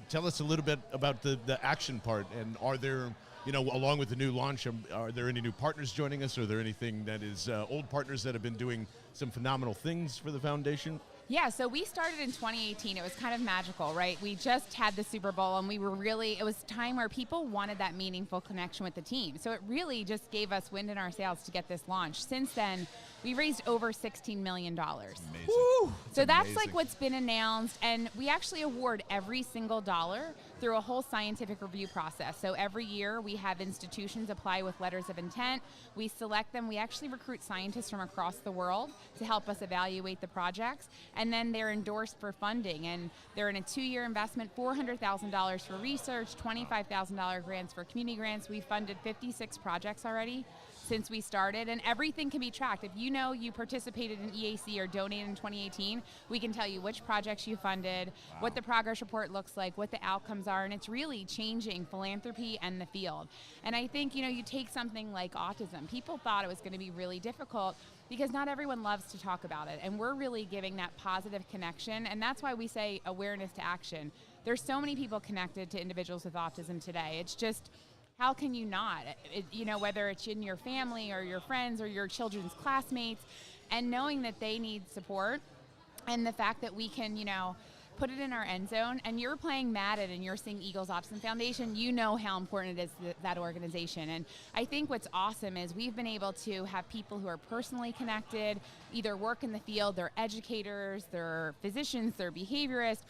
tell us a little bit about the action part. And are there, along with the new launch, are there any new partners joining us? Are there anything that is old partners that have been doing some phenomenal things for the foundation? Yeah, so we started in 2018. It was kind of magical, right? We just had the Super Bowl, and it was a time where people wanted that meaningful connection with the team. So it really just gave us wind in our sails to get this launch. Since then, we raised over $16 million. Amazing. Woo! So that's amazing. like what's been announced, and we actually award every single dollar through a whole scientific review process. So every year we have institutions apply with letters of intent. We select them. We actually recruit scientists from across the world to help us evaluate the projects, and then they're endorsed for funding, and they're in a 2-year investment, $400,000 for research, $25,000 grants for community grants. We funded 56 projects already since we started, and everything can be tracked. If you participated in EAC or donated in 2018, we can tell you which projects you funded, what the progress report looks like, what the outcomes are, and it's really changing philanthropy and the field. And I think, you take something like autism. People thought it was going to be really difficult because not everyone loves to talk about it, and we're really giving that positive connection, and that's why we say awareness to action. There's so many people connected to individuals with autism today. It's just, how can you not? Whether it's in your family or your friends or your children's classmates, and knowing that they need support, and the fact that we can, put it in our end zone, and you're playing Madden and you're seeing Eagles Autism Foundation, you know how important it is that organization. And I think what's awesome is we've been able to have people who are personally connected, either work in the field, they're educators, they're physicians, they're behaviorists,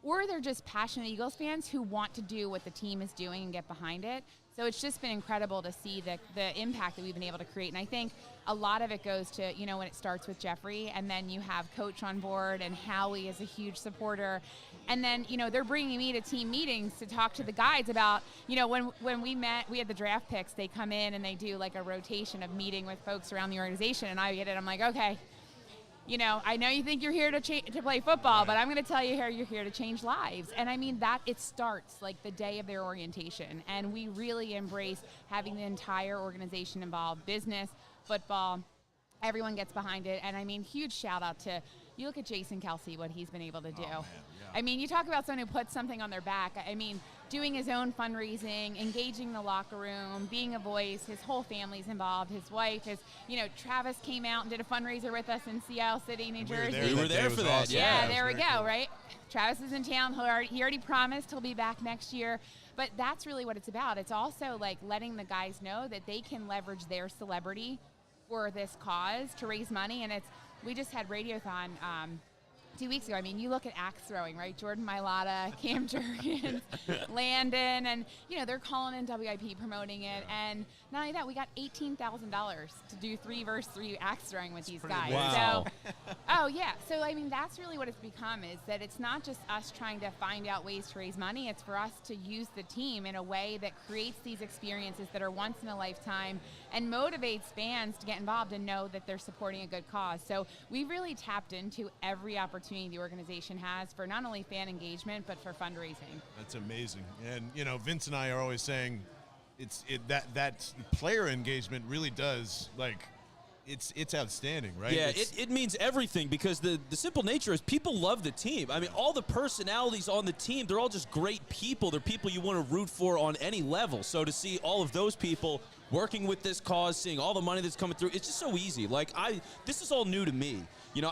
or they're just passionate Eagles fans who want to do what the team is doing and get behind it. So it's just been incredible to see the impact that we've been able to create. And I think a lot of it goes to, when it starts with Jeffrey, and then you have Coach on board, and Howie is a huge supporter. And then, they're bringing me to team meetings to talk to the guys about, when we met, we had the draft picks, they come in and they do like a rotation of meeting with folks around the organization. And I get it, I'm like, okay, I know you think you're here to play football, but I'm going to tell you here you're here to change lives. And I mean, that it starts like the day of their orientation. And we really embrace having the entire organization involved, business, football, everyone gets behind it. And I mean, huge shout out to, you look at Jason Kelsey, what he's been able to do. I mean, you talk about someone who puts something on their back. I mean, doing his own fundraising, engaging the locker room, being a voice. His whole family's involved. His wife, Travis came out and did a fundraiser with us in Seattle City, New Jersey. We were there for that. Awesome. Yeah, there we go, right? Travis is in town. He already promised he'll be back next year. But that's really what it's about. It's also like letting the guys know that they can leverage their celebrity for this cause to raise money. And we just had Radiothon 2 weeks ago. I mean, you look at axe throwing, right? Jordan Mailata, Cam Jurgens, Landon, and, they're calling in WIP promoting it. And not only that, we got $18,000 to do 3-versus-3 axe throwing with these guys. Wow. So, I mean, that's really what it's become, is that it's not just us trying to find out ways to raise money. It's for us to use the team in a way that creates these experiences that are once in a lifetime and motivates fans to get involved and know that they're supporting a good cause. So we really tapped into every opportunity the organization has for not only fan engagement, but for fundraising. That's amazing. And, Vince and I are always saying that player engagement really does, it's outstanding, right? Yeah, it means everything, because the simple nature is people love the team. I mean, all the personalities on the team, they're all just great people. They're people you want to root for on any level. So to see all of those people working with this cause, seeing all the money that's coming through, it's just so easy. This is all new to me.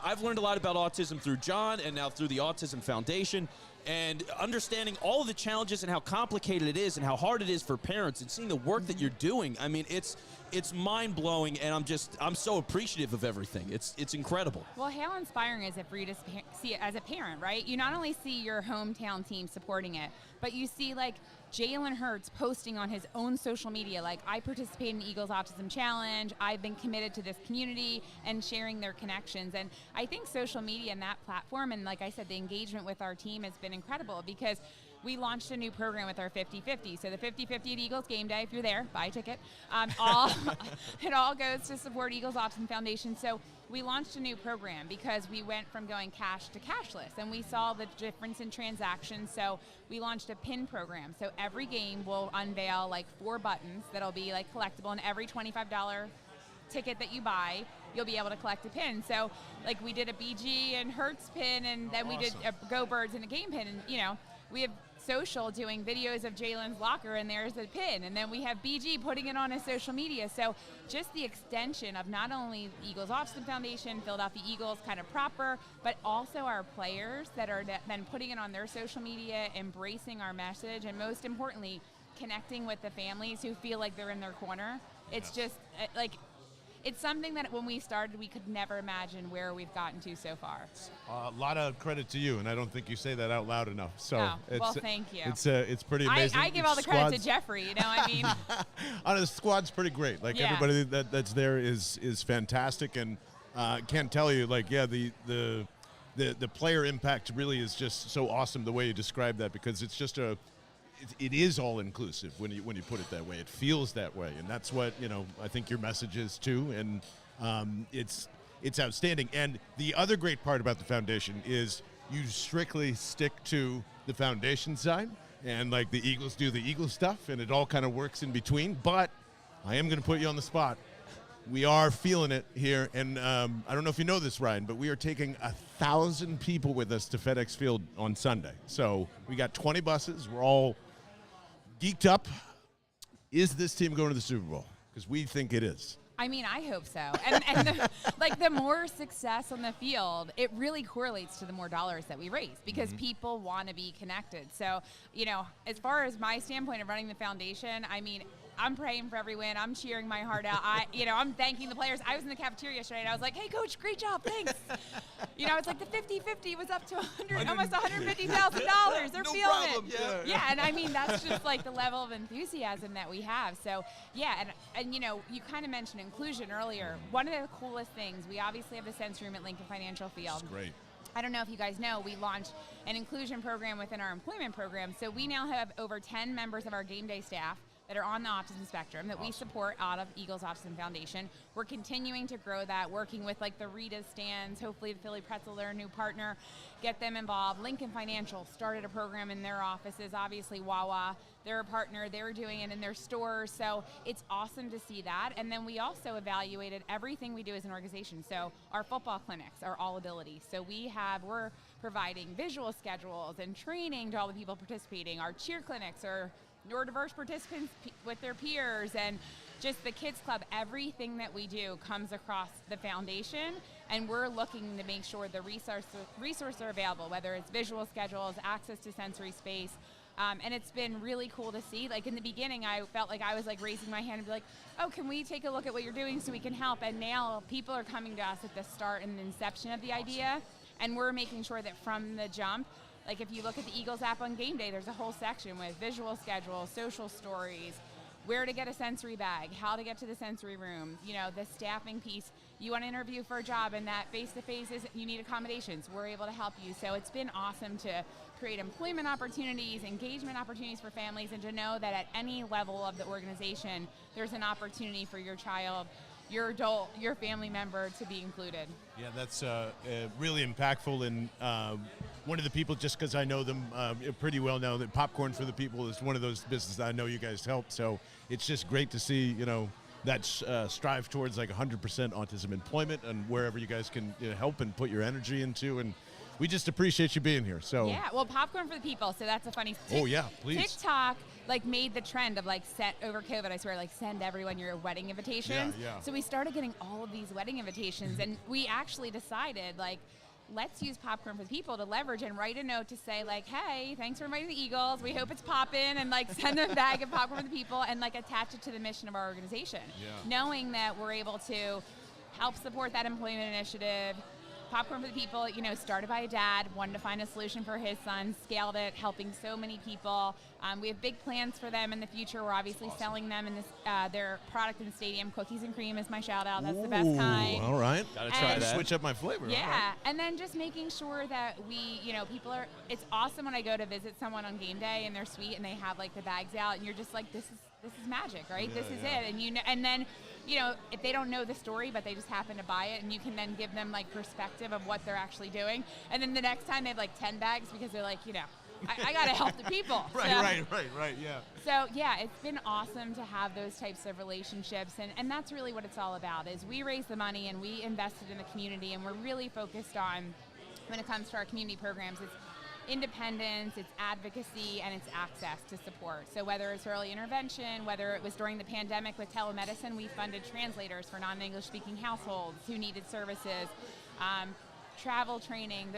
I've learned a lot about autism through John and now through the Autism Foundation, and understanding all of the challenges and how complicated it is and how hard it is for parents, and seeing the work that you're doing. I mean, it's mind-blowing, and I'm so appreciative of everything. It's incredible. Well, how inspiring is it for you to see it as a parent, right? You not only see your hometown team supporting it, but you see Jalen Hurts posting on his own social media, I participate in the Eagles Autism Challenge, I've been committed to this community, and sharing their connections. And I think social media and that platform, and like I said, the engagement with our team has been incredible, because we launched a new program with our 50-50. So the 50-50 at Eagles Game Day, if you're there, buy a ticket. It all goes to support Eagles Autism Foundation. So we launched a new program because we went from going cash to cashless, and we saw the difference in transactions. So we launched a pin program. So every game will unveil 4 buttons that'll be collectible, and every $25 ticket that you buy, you'll be able to collect a pin. So we did a BG and Hertz pin, and then we did a Go Birds and a game pin, and we have social doing videos of Jalen's locker, and there's a pin, and then we have BG putting it on his social media. So just the extension of not only Eagles Autism Foundation, Philadelphia Eagles kind of proper, but also our players that are then putting it on their social media, embracing our message, and most importantly, connecting with the families who feel like they're in their corner. It's just it's something that when we started, we could never imagine where we've gotten to so far. A lot of credit to you, and I don't think you say that out loud enough. So well, thank you. It's pretty amazing. I give all the credit to Jeffrey. I mean, the squad's pretty great. Everybody that's there is fantastic, and can't tell you the player impact really is just so awesome the way you describe that, because it's just it is all inclusive when you put it that way. It feels that way, and that's what I think your message is too. And it's outstanding. And the other great part about the foundation is you strictly stick to the foundation side, and the Eagles do the Eagles stuff, and it all kind of works in between. But I am going to put you on the spot. We are feeling it here, and I don't know if you know this, Ryan, but we are taking 1,000 people with us to FedEx Field on Sunday. So we got 20 buses. We're all geeked up. Is this team going to the Super Bowl? Because we think it is. I mean, I hope so. And the more success on the field, it really correlates to the more dollars that we raise, because people want to be connected. So, as far as my standpoint of running the foundation, I mean, I'm praying for every win. I'm cheering my heart out. I'm thanking the players. I was in the cafeteria yesterday, and I was like, hey, Coach, great job. Thanks. It's like the 50-50 was up to almost $150,000. They're feeling it. Yeah, and I mean, that's just like the level of enthusiasm that we have. So, yeah, and you kind of mentioned inclusion earlier. One of the coolest things, we obviously have the sensory room at Lincoln Financial Field. That's great. I don't know if you guys know, we launched an inclusion program within our employment program. So we now have over 10 members of our game day staff that are on the autism spectrum that we support out of Eagles Autism Foundation. We're continuing to grow that, working with like the Rita's stands, hopefully the Philly Pretzel, their new partner, get them involved. Lincoln Financial started a program in their offices. Obviously, Wawa, they're a partner. They're doing it in their stores. So it's awesome to see that. And then we also evaluated everything we do as an organization. So our football clinics are all ability. So we're providing visual schedules and training to all the people participating. Our cheer clinics are neurodiverse participants with their peers, and just the kids club. Everything that we do comes across the foundation, and we're looking to make sure the resources are available, whether it's visual schedules, access to sensory space. And it's been really cool to see. Like in the beginning, I felt like I was like raising my hand and be like, oh, can we take a look at what you're doing so we can help? And now people are coming to us at the start and the inception of the idea, and we're making sure that from the jump, like if you look at the Eagles app on game day, there's a whole section with visual schedules, social stories, where to get a sensory bag, how to get to the sensory room, the staffing piece. You want to interview for a job and that face-to-face you need accommodations. We're able to help you. So it's been awesome to create employment opportunities, engagement opportunities for families, and to know that at any level of the organization, there's an opportunity for your child, your adult, your family member to be included. Yeah, that's really impactful. And one of the people, just because I know them pretty well now, that Popcorn for the People is one of those businesses that I know you guys help. So it's just great to see, that strive towards like 100% autism employment and wherever you guys can help and put your energy into. And we just appreciate you being here. So yeah, well, Popcorn for the People. So that's a funny. Oh yeah, please. TikTok made the trend of over COVID, I swear, send everyone your wedding invitations. Yeah. So we started getting all of these wedding invitations, and we actually decided let's use Popcorn for the People to leverage and write a note to say hey, thanks for inviting the Eagles. We hope it's poppin', and send them a bag of Popcorn for the People and attach it to the mission of our organization. Yeah. Knowing that we're able to help support that employment initiative. Popcorn for the People, started by a dad, wanted to find a solution for his son, scaled it, helping so many people. We have big plans for them in the future. We're obviously selling them in their product in the stadium. Cookies and cream is my shout out. That's the best kind. All right. Gotta try that. Switch up my flavor. Yeah. Right. And then just making sure that we, people it's awesome when I go to visit someone on game day in their suite and they have the bags out and you're just like, this is magic, right? Yeah, this is it. And then if they don't know the story, but they just happen to buy it, and you can then give them perspective of what they're actually doing. And then the next time they have 10 bags because they're I got to help the people. Right, yeah. So yeah, it's been awesome to have those types of relationships, and that's really what it's all about, is we raise the money and we invested in the community, and we're really focused on, when it comes to our community programs, it's independence, it's advocacy, and it's access to support. So whether it's early intervention, whether it was during the pandemic with telemedicine, we funded translators for non-English speaking households who needed services, travel training,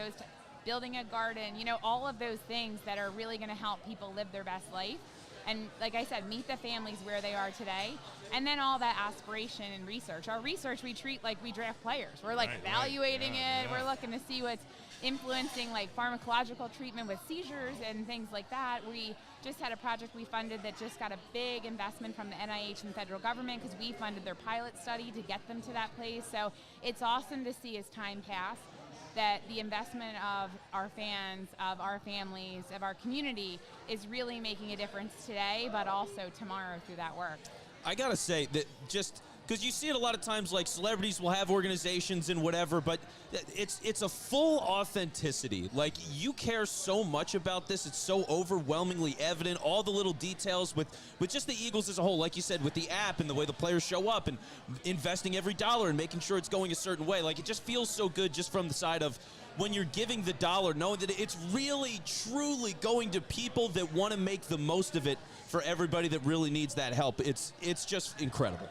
building a garden, all of those things that are really going to help people live their best life. And like I said, meet the families where they are today. And then all that aspiration and research. Our research we treat like we draft players. We're evaluating it. Yeah. We're looking to see what's influencing pharmacological treatment with seizures and things like that. We just had a project we funded that just got a big investment from the NIH and the federal government because we funded their pilot study to get them to that place. So it's awesome to see as time passed that the investment of our fans, of our families, of our community is really making a difference today, but also tomorrow through that work. I gotta say that just because you see it a lot of times, celebrities will have organizations and whatever, but it's a full authenticity. You care so much about this. It's so overwhelmingly evident. All the little details with just the Eagles as a whole, like you said, with the app and the way the players show up and investing every dollar and making sure it's going a certain way. It just feels so good just from the side of when you're giving the dollar, knowing that it's really, truly going to people that want to make the most of it for everybody that really needs that help. It's just incredible.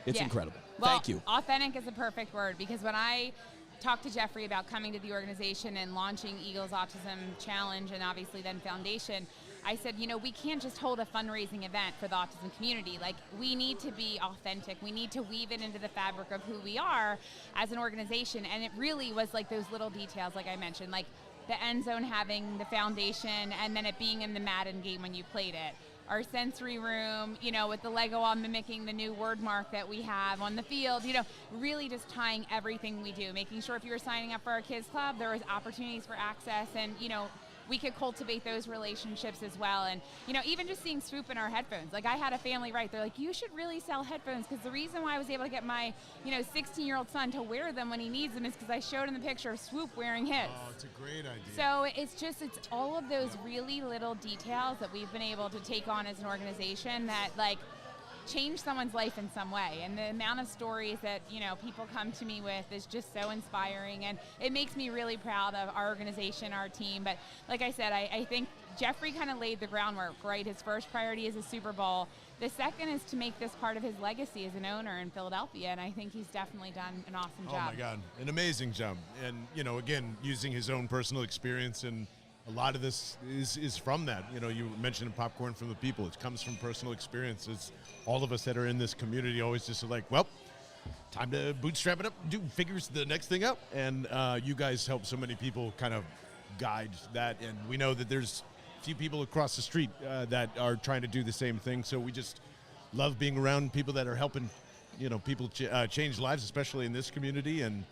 It's incredible. Well, Thank you. Authentic is a perfect word, because when I talked to Jeffrey about coming to the organization and launching Eagles Autism Challenge and obviously then Foundation, I said, we can't just hold a fundraising event for the autism community. Like, we need to be authentic. We need to weave it into the fabric of who we are as an organization. And it really was like those little details, like I mentioned, like the end zone having the foundation and then it being in the Madden game when you played it. Our sensory room, with the Lego wall mimicking the new word mark that we have on the field, really just tying everything we do, making sure if you were signing up for our kids club, there was opportunities for access and, we could cultivate those relationships as well. And, even just seeing Swoop in our headphones. Like, I had a family, right? They're like, you should really sell headphones, because the reason why I was able to get my, 16-year-old son to wear them when he needs them is because I showed him the picture of Swoop wearing his. Oh, it's a great idea. So it's all of those really little details that we've been able to take on as an organization that, like, change someone's life in some way. And the amount of stories that, people come to me with is just so inspiring. And it makes me really proud of our organization, our team. But like I said, I think Jeffrey kind of laid the groundwork, right? His first priority is a Super Bowl. The second is to make this part of his legacy as an owner in Philadelphia. And I think he's definitely done an awesome job. Oh, my God. An amazing job. And, again, using his own personal experience, and a lot of this is from that. You mentioned popcorn from the people. It comes from personal experiences. All of us that are in this community always just are like, well, time to bootstrap it up, figures the next thing up. And you guys help so many people kind of guide that. And we know that there's a few people across the street that are trying to do the same thing. So we just love being around people that are helping, people change lives, especially in this community. And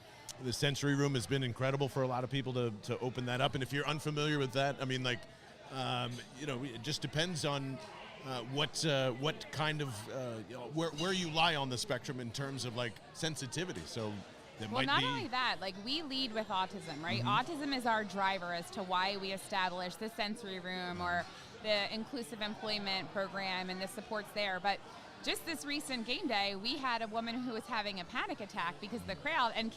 the sensory room has been incredible for a lot of people to open that up. And if you're unfamiliar with that, I mean, like, it just depends on what kind of, where you lie on the spectrum in terms of, like, sensitivity. So there might be... Well, not only that, like, we lead with autism, right? Mm-hmm. Autism is our driver as to why we established the sensory room or the inclusive employment program and the supports there. But just this recent game day, we had a woman who was having a panic attack because of the crowd and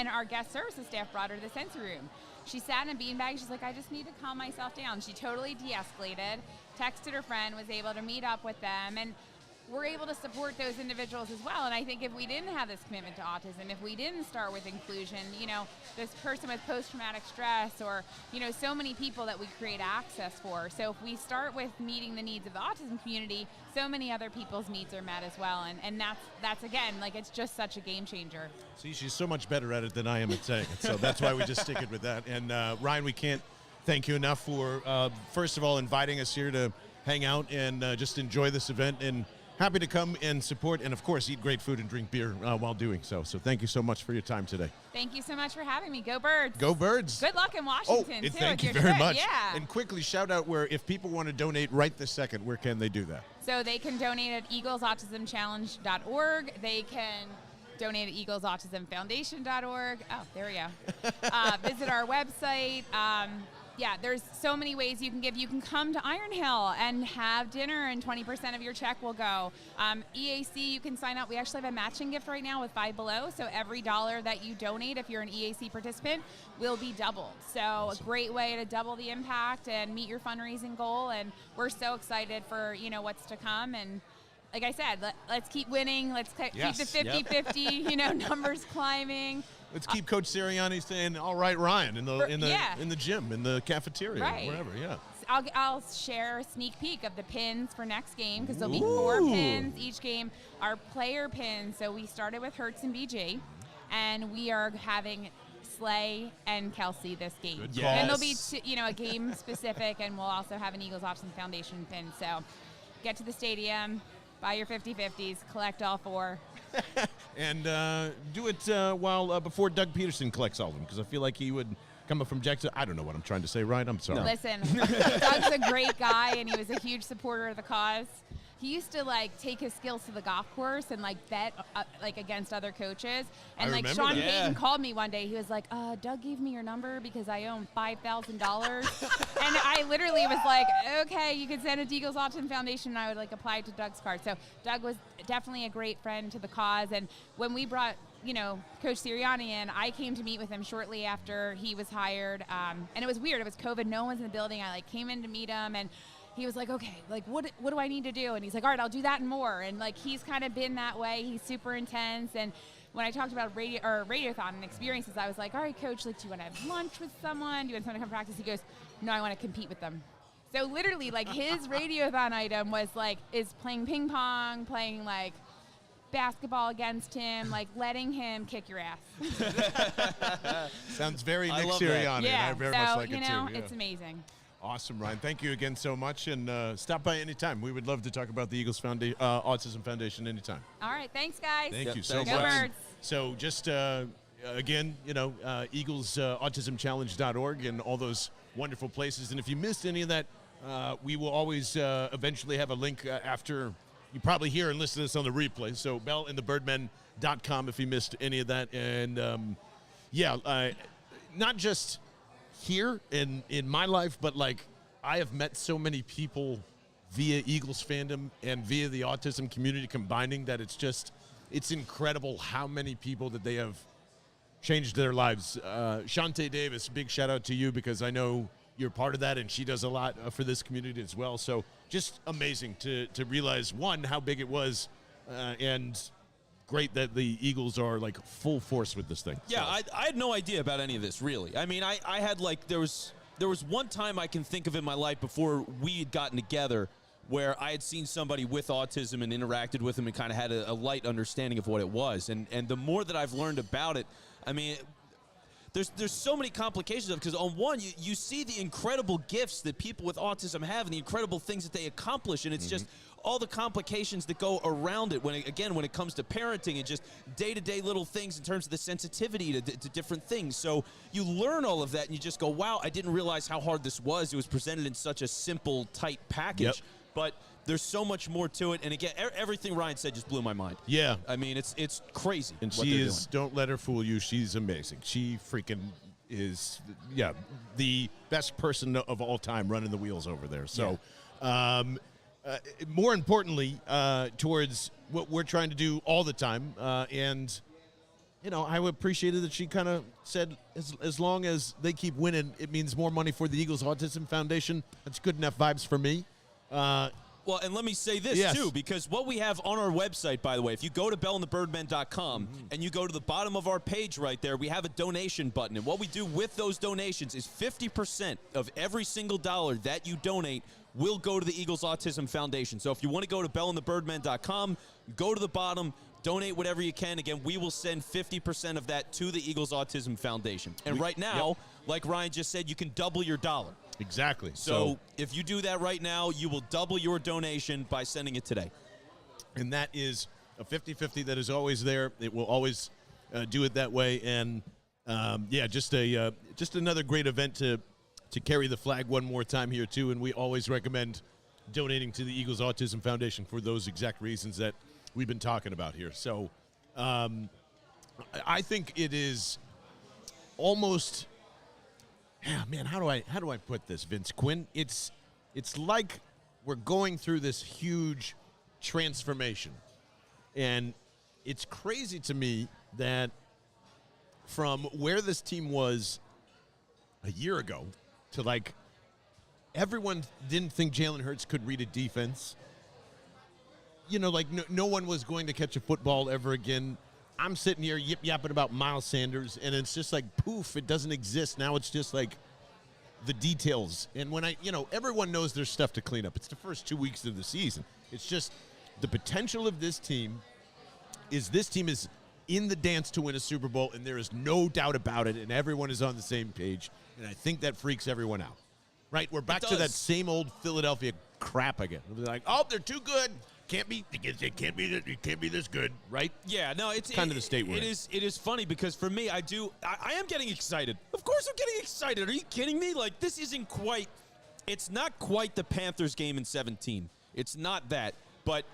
our guest services staff brought her to the sensory room. She sat in a beanbag. She's like, I just need to calm myself down. She totally de-escalated, texted her friend, was able to meet up with them, and we're able to support those individuals as well. And I think if we didn't have this commitment to autism, if we didn't start with inclusion, this person with post-traumatic stress or, so many people that we create access for. So if we start with meeting the needs of the autism community, so many other people's needs are met as well. And that's again, like, it's just such a game changer. See, she's so much better at it than I am at saying it. So that's why we just stick it with that. And Ryan, we can't thank you enough for, first of all, inviting us here to hang out and just enjoy this event. And happy to come and support and, of course, eat great food and drink beer while doing so. So thank you so much for your time today. Thank you so much for having me. Go Birds. Go Birds. Good luck in Washington, too. Thank you with your very trip. much. Yeah. And quickly, shout out where, if people want to donate right this second, where can they do that? So they can donate at eaglesautismchallenge.org. They can donate at eaglesautismfoundation.org. Oh, there we go. Visit our website. Yeah, there's so many ways you can give. You can come to Iron Hill and have dinner, and 20% of your check will go. EAC, you can sign up. We actually have a matching gift right now with Five Below, so every dollar that you donate, if you're an EAC participant, will be doubled. So awesome. A great way to double the impact and meet your fundraising goal, and we're so excited for, what's to come. And like I said, let's keep winning. Let's keep the 50-50, numbers climbing. Let's keep Coach Sirianni saying, all right, Ryan, in the gym, in the cafeteria, right. wherever, yeah. I'll share a sneak peek of the pins for next game, because there'll be 4 pins each game. Our player pins, so we started with Hertz and BG, and we are having Slay and Kelsey this game. Good yes. And there'll be a game specific, and we'll also have an Eagles Autism Foundation pin. So get to the stadium, buy your 50-50s, collect all 4. And do it before Doug Peterson collects all of them, because I feel like he would come up from Jackson. I don't know what I'm trying to say, Ryan. I'm sorry. No. Listen, Doug's a great guy, and he was a huge supporter of the cause. He used to take his skills to the golf course and bet against other coaches. And Sean Payton called me one day. He was like, Doug gave me your number because I own $5,000. And I literally was like, okay, you could send it to Eagles Autism Foundation, and I would apply it to Doug's card. So Doug was definitely a great friend to the cause. And when we brought Coach Sirianni in, I came to meet with him shortly after he was hired. And it was weird. It was COVID. No one's in the building. I came in to meet him, and he was like, okay, what do I need to do? And he's like, all right, I'll do that and more. And he's kind of been that way. He's super intense. And when I talked about Radiothon and experiences, I was like, all right, Coach, do you want to have lunch with someone? Do you want someone to come practice? He goes, no, I want to compete with them. So literally, like, his radiothon item was like, is playing ping pong, playing like basketball against him, like letting him kick your ass. Sounds very I Nick love that. Sirianni, Yeah, and I very so, much like you it know, too. Yeah. it's amazing. Awesome, Ryan. Thank you again so much, and stop by anytime. We would love to talk about the Eagles Autism Foundation anytime. All right, thanks, guys. Thank Yep, you so thanks. much. Go Birds. So just again, Eagles AutismChallenge.org and all those wonderful places. And if you missed any of that, we will always eventually have a link after you probably hear and listen to this on the replay. So bellandthebirdmen.com if you missed any of that. And not just here in my life, but like I have met so many people via Eagles fandom and via the autism community combining that it's incredible how many people that they have changed their lives. Shantae Davis, big shout out to you because I know you're part of that, and she does a lot for this community as well. So just amazing to realize, one, how big it was, and great that the Eagles are like full force with this thing. Yeah, So, I had no idea about any of this, really. I mean, I had like, there was one time I can think of in my life before we had gotten together where I had seen somebody with autism and interacted with them and kind of had a light understanding of what it was. And the more that I've learned about it, I mean, there's so many complications of it, because on one, you see the incredible gifts that people with autism have and the incredible things that they accomplish, and it's just all the complications that go around it when it comes to parenting and just day-to-day little things in terms of the sensitivity to different things. So you learn all of that and you just go, wow, I didn't realize how hard this was. It was presented in such a simple, tight package. Yep. But there's so much more to it. And again, everything Ryan said just blew my mind. Yeah. I mean, it's crazy. And what she they're is, doing. don't let her fool you, she's amazing. She freaking is, the best person of all time running the wheels over there. So, more importantly, towards what we're trying to do all the time, and, I appreciated that she kind of said, as long as they keep winning, it means more money for the Eagles Autism Foundation. That's good enough vibes for me. Well, and let me say this, Yes. too, because what we have on our website, by the way, if you go to bellandthebirdmen.com and you go to the bottom of our page right there, we have a donation button. And what we do with those donations is 50% of every single dollar that you donate will go to the Eagles Autism Foundation. So if you want to go to bellandthebirdmen.com, go to the bottom, donate whatever you can. Again, we will send 50% of that to the Eagles Autism Foundation. And right now, like Ryan just said, you can double your dollar. Exactly. So if you do that right now, you will double your donation by sending it today. And that is a 50-50 that is always there. It will always do it that way. And, just another great event to carry the flag one more time here, too. And we always recommend donating to the Eagles Autism Foundation for those exact reasons that we've been talking about here. So I think it is almost... Yeah, man, how do I put this, Vince Quinn? It's like we're going through this huge transformation. And it's crazy to me that from where this team was a year ago to like everyone didn't think Jalen Hurts could read a defense. No one was going to catch a football ever again. I'm sitting here yip-yapping about Miles Sanders, and it's just like, poof, it doesn't exist. Now it's just like the details. And when everyone knows there's stuff to clean up. It's the first 2 weeks of the season. It's just the potential of this team is in the dance to win a Super Bowl, and there is no doubt about it, and everyone is on the same page, and I think that freaks everyone out. Right? We're back to that same old Philadelphia crap again. They're like, oh, they're too good. It can't be this good, right? Yeah, no, it's kind of the state we're in. It is funny because for me, I am getting excited. Of course I'm getting excited. Are you kidding me? Like, this isn't quite, it's not quite the Panthers game in 17. It's not that, but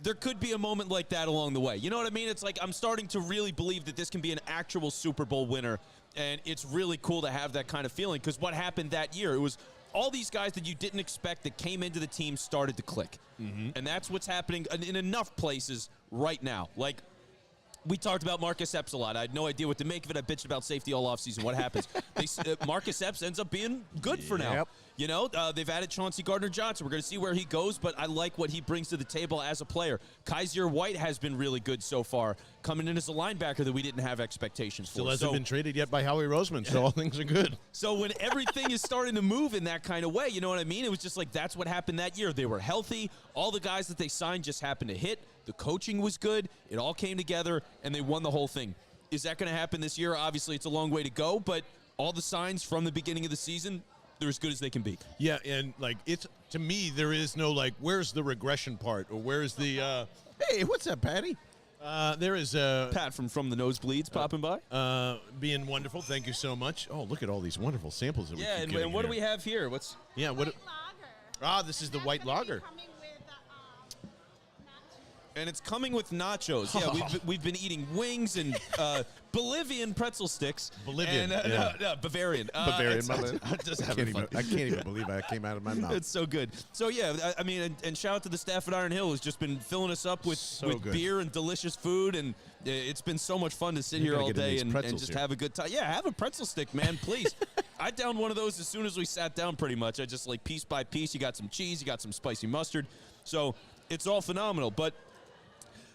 there could be a moment like that along the way. You know what I mean? It's like I'm starting to really believe that this can be an actual Super Bowl winner, and it's really cool to have that kind of feeling because what happened that year, it was all these guys that you didn't expect that came into the team started to click. And that's what's happening in enough places right now. Like, We talked about Marcus Epps a lot. I had no idea what to make of it. I bitched about safety all offseason. What happens? Marcus Epps ends up being good for now. Yep. You know, they've added Chauncey Gardner-Johnson. We're going to see where he goes, but I like what he brings to the table as a player. Kaiser White has been really good so far, coming in as a linebacker that we didn't have expectations Still for. hasn't been traded yet by Howie Roseman, so all things are good. So when everything is starting to move in that kind of way, you know what I mean? It was just like that's what happened that year. They were healthy. All the guys that they signed just happened to hit. The coaching was good. It all came together, and they won the whole thing. Is that going to happen this year? Obviously, it's a long way to go, but all the signs from the beginning of the season, they're as good as they can be. Yeah, and like it's to me, there is no like, where's the regression part, or where's the hey, what's up, Patty? There is Pat from the Nosebleeds popping by. Being wonderful. Thank you so much. Oh, look at all these wonderful samples that we Yeah, keep and getting what do here. we have here? What's Yeah, what? This is the white lager. And it's coming with nachos. Yeah, we've been eating wings and Bolivian pretzel sticks. Bolivian, And, yeah. no, Bavarian. Bavarian. Just I having can't fun. even believe that came out of my mouth. It's so good. So, yeah, I mean, and shout out to the staff at Iron Hill who's just been filling us up with good. beer and delicious food. And it's been so much fun to sit You here gotta all get in day these and pretzels just here. have a good time. Yeah, have a pretzel stick, man, please. I downed one of those as soon as we sat down pretty much. I just, like, piece by piece, you got some cheese, you got some spicy mustard. So it's all phenomenal. But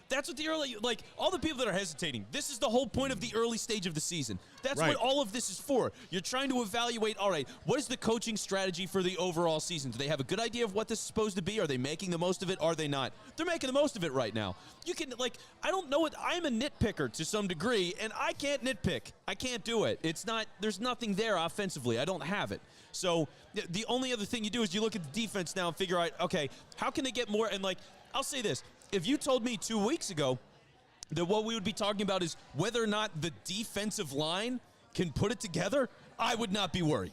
that's what the early, like, all the people that are hesitating, this is the whole point of the early stage of the season. That's Right. what all of this is for. You're trying to evaluate, all right, what is the coaching strategy for the overall season? Do they have a good idea of what this is supposed to be? Are they making the most of it? Are they not? They're making the most of it right now. You can, like, I don't know what, I'm a nitpicker to some degree, and I can't nitpick. I can't do it. It's not, there's nothing there offensively. I don't have it. So the only other thing you do is you look at the defense now and figure out, okay, how can they get more? And, like, I'll say this. If you told me 2 weeks ago that what we would be talking about is whether or not the defensive line can put it together, I would not be worried.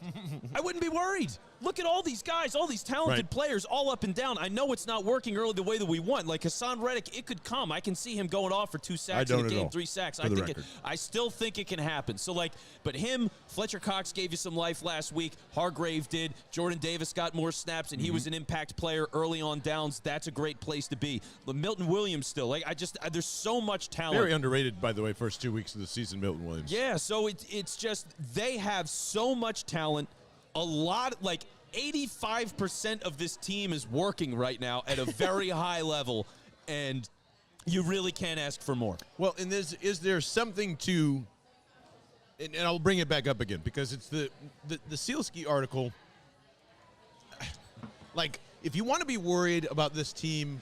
I wouldn't be worried. Look at all these guys, all these talented Right. players all up and down. I know it's not working early the way that we want. Like Hassan Reddick, it could come. I can see him going off for 2 sacks I in don't a at game, all, 3 sacks. for the think record. I still think it can happen. So, like, but him, Fletcher Cox gave you some life last week. Hargrave did. Jordan Davis got more snaps, and he was an impact player early on downs. That's a great place to be. Milton Williams still. Like, there's so much talent. Very underrated, by the way, first 2 weeks of the season, Milton Williams. Yeah, so it's just they have so much talent. A lot, like 85% of this team is working right now at a very high level, and you really can't ask for more. Well, and is there something to, and I'll bring it back up again because it's the Sealski article. Like, if you want to be worried about this team,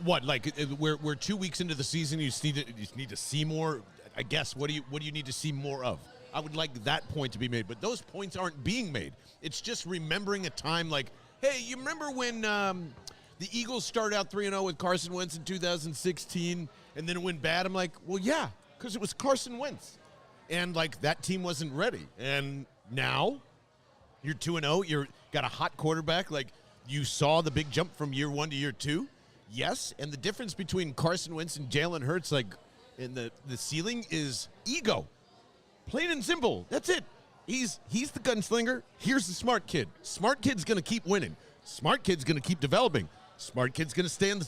what? Like, we're 2 weeks into the season. You just need to see more. I guess. What do you need to see more of? I would like that point to be made, but those points aren't being made. It's just remembering a time like, hey, you remember when the Eagles started out 3-0 with Carson Wentz in 2016, and then it went bad? I'm like, well, yeah, because it was Carson Wentz, and like that team wasn't ready. And now you're 2-0. You're got a hot quarterback. Like, you saw the big jump from year 1 to year 2. Yes, and the difference between Carson Wentz and Jalen Hurts, like, in the ceiling is ego. Plain and simple. That's it. He's the gunslinger. Here's the smart kid. Smart kid's going to keep winning. Smart kid's going to keep developing. Smart kid's going to stay in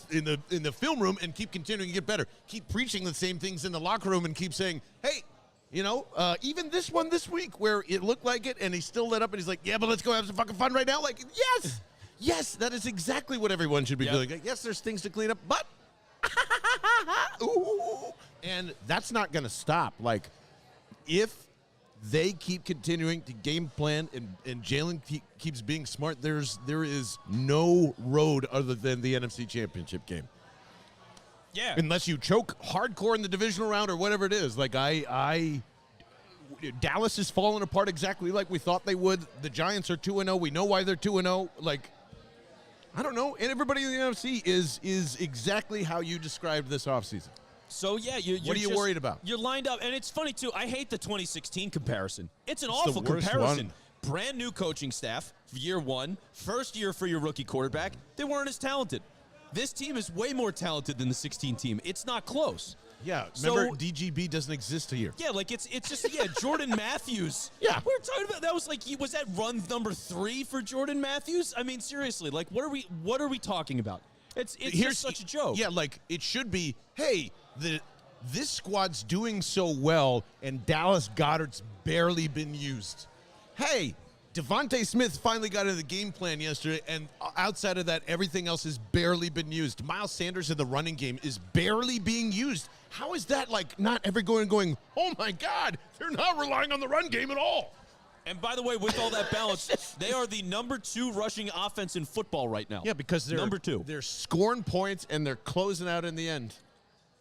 the film room and keep continuing to get better. Keep preaching the same things in the locker room and keep saying, hey, you know, even this one this week where it looked like it and he still let up and he's like, yeah, but let's go have some fucking fun right now. Like, yes. Yes, that is exactly what everyone should be doing. Like, yes, there's things to clean up, but ooh, and that's not going to stop. Like, if they keep continuing to game plan and Jalen keeps being smart, there is no road other than the NFC Championship game. Yeah. Unless you choke hardcore in the divisional round or whatever it is. Like, Dallas is falling apart exactly like we thought they would. The Giants are 2-0. We know why they're 2-0. Like, I don't know. And everybody in the NFC is exactly how you described this offseason. So, yeah, What are you worried about? You're lined up, and it's funny, too. I hate the 2016 comparison. It's an awful the worst comparison. one. Brand new coaching staff, year 1, first year for your rookie quarterback. They weren't as talented. This team is way more talented than the 16 team. It's not close. Yeah, So- remember, DGB doesn't exist here. Yeah, like it's just Jordan Matthews. Yeah. We were talking about that was like was that run number 3 for Jordan Matthews? I mean, seriously, like what are we talking about? It's just such a joke. Yeah, like, it should be, hey, the this squad's doing so well, and Dallas Goedert's barely been used. Hey, Devontae Smith finally got into the game plan yesterday, and outside of that, everything else has barely been used. Miles Sanders in the running game is barely being used. How is that like not everyone going, oh my God, they're not relying on the run game at all? And by the way, with all that balance, they are the number 2 rushing offense in football right now. Yeah, because they're number 2. They're scoring points and they're closing out in the end.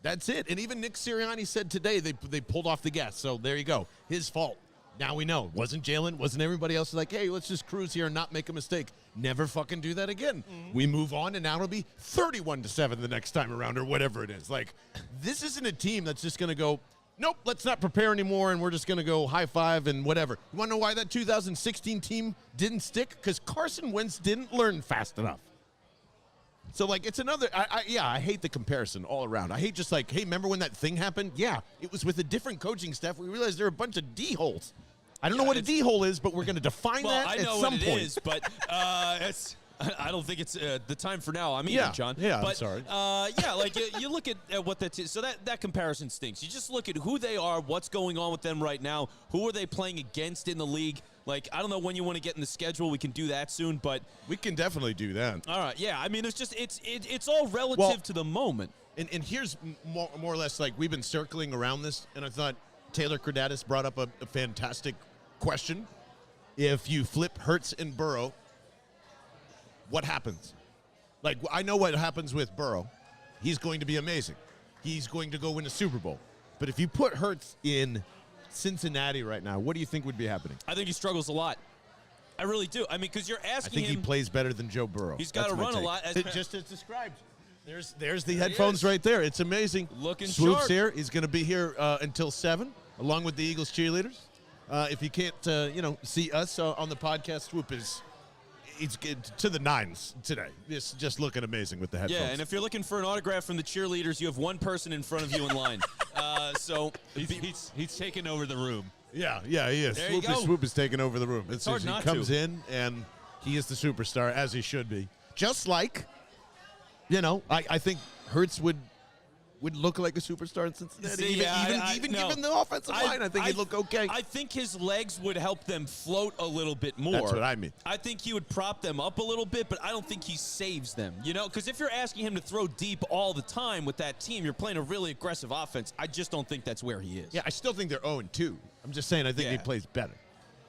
That's it. And even Nick Sirianni said today they pulled off the gas. So there you go. His fault. Now we know. Wasn't Jalen, wasn't everybody else like, hey, let's just cruise here and not make a mistake. Never fucking do that again. We move on, and now it'll be 31-7 the next time around or whatever it is. Like, this isn't a team that's just going to go, nope, let's not prepare anymore, and we're just going to go high five and whatever. You want to know why that 2016 team didn't stick? Because Carson Wentz didn't learn fast enough. So, like, it's another, I hate the comparison all around. I hate just like, hey, remember when that thing happened? Yeah, it was with a different coaching staff. We realized there are a bunch of D-holes. I don't know what a D-hole is, but we're going to define that at some point. Well, I know what it is, but I don't think it's the time for now. I'm eating, John. Yeah, but, I'm sorry. Like you look at what that is. So that comparison stinks. You just look at who they are, what's going on with them right now, who are they playing against in the league. Like, I don't know when you want to get in the schedule. We can do that soon, but We can definitely do that. all right, yeah. I mean, it's all relative to the moment. And here's more or less like we've been circling around this, and I thought Taylor Cradatis brought up a fantastic question. If you flip Hurts and Burrow, what happens? Like, I know what happens with Burrow. He's going to be amazing. He's going to go win a Super Bowl. But if you put Hurts in Cincinnati right now, what do you think would be happening? I think he struggles a lot. I really do. I mean, because you're I asking think him. he plays better than Joe Burrow. He's got to That's my run a take. lot. Just as described. There's the headphones right there. It's amazing. Looking Swoop's sharp. here. He's going to be here until 7, along with the Eagles cheerleaders. If you can't, see us on the podcast, Swoop it's to the 9s today. It's just looking amazing with the headphones. Yeah, and if you're looking for an autograph from the cheerleaders, you have one person in front of you in line. So He's taking over the room. Yeah, he is. There you go. Swoop is taking over the room. It's He hard not comes to. in, and he is the superstar, as he should be. Just like, I think Hurts would look like a superstar in Cincinnati. See, even given the offensive line, I think he'd look okay. I think his legs would help them float a little bit more. That's what I mean. I think he would prop them up a little bit, but I don't think he saves them. Because if you're asking him to throw deep all the time with that team, you're playing a really aggressive offense. I just don't think that's where he is. Yeah, I still think they're 0-2. I'm just saying I think he Yeah. plays better.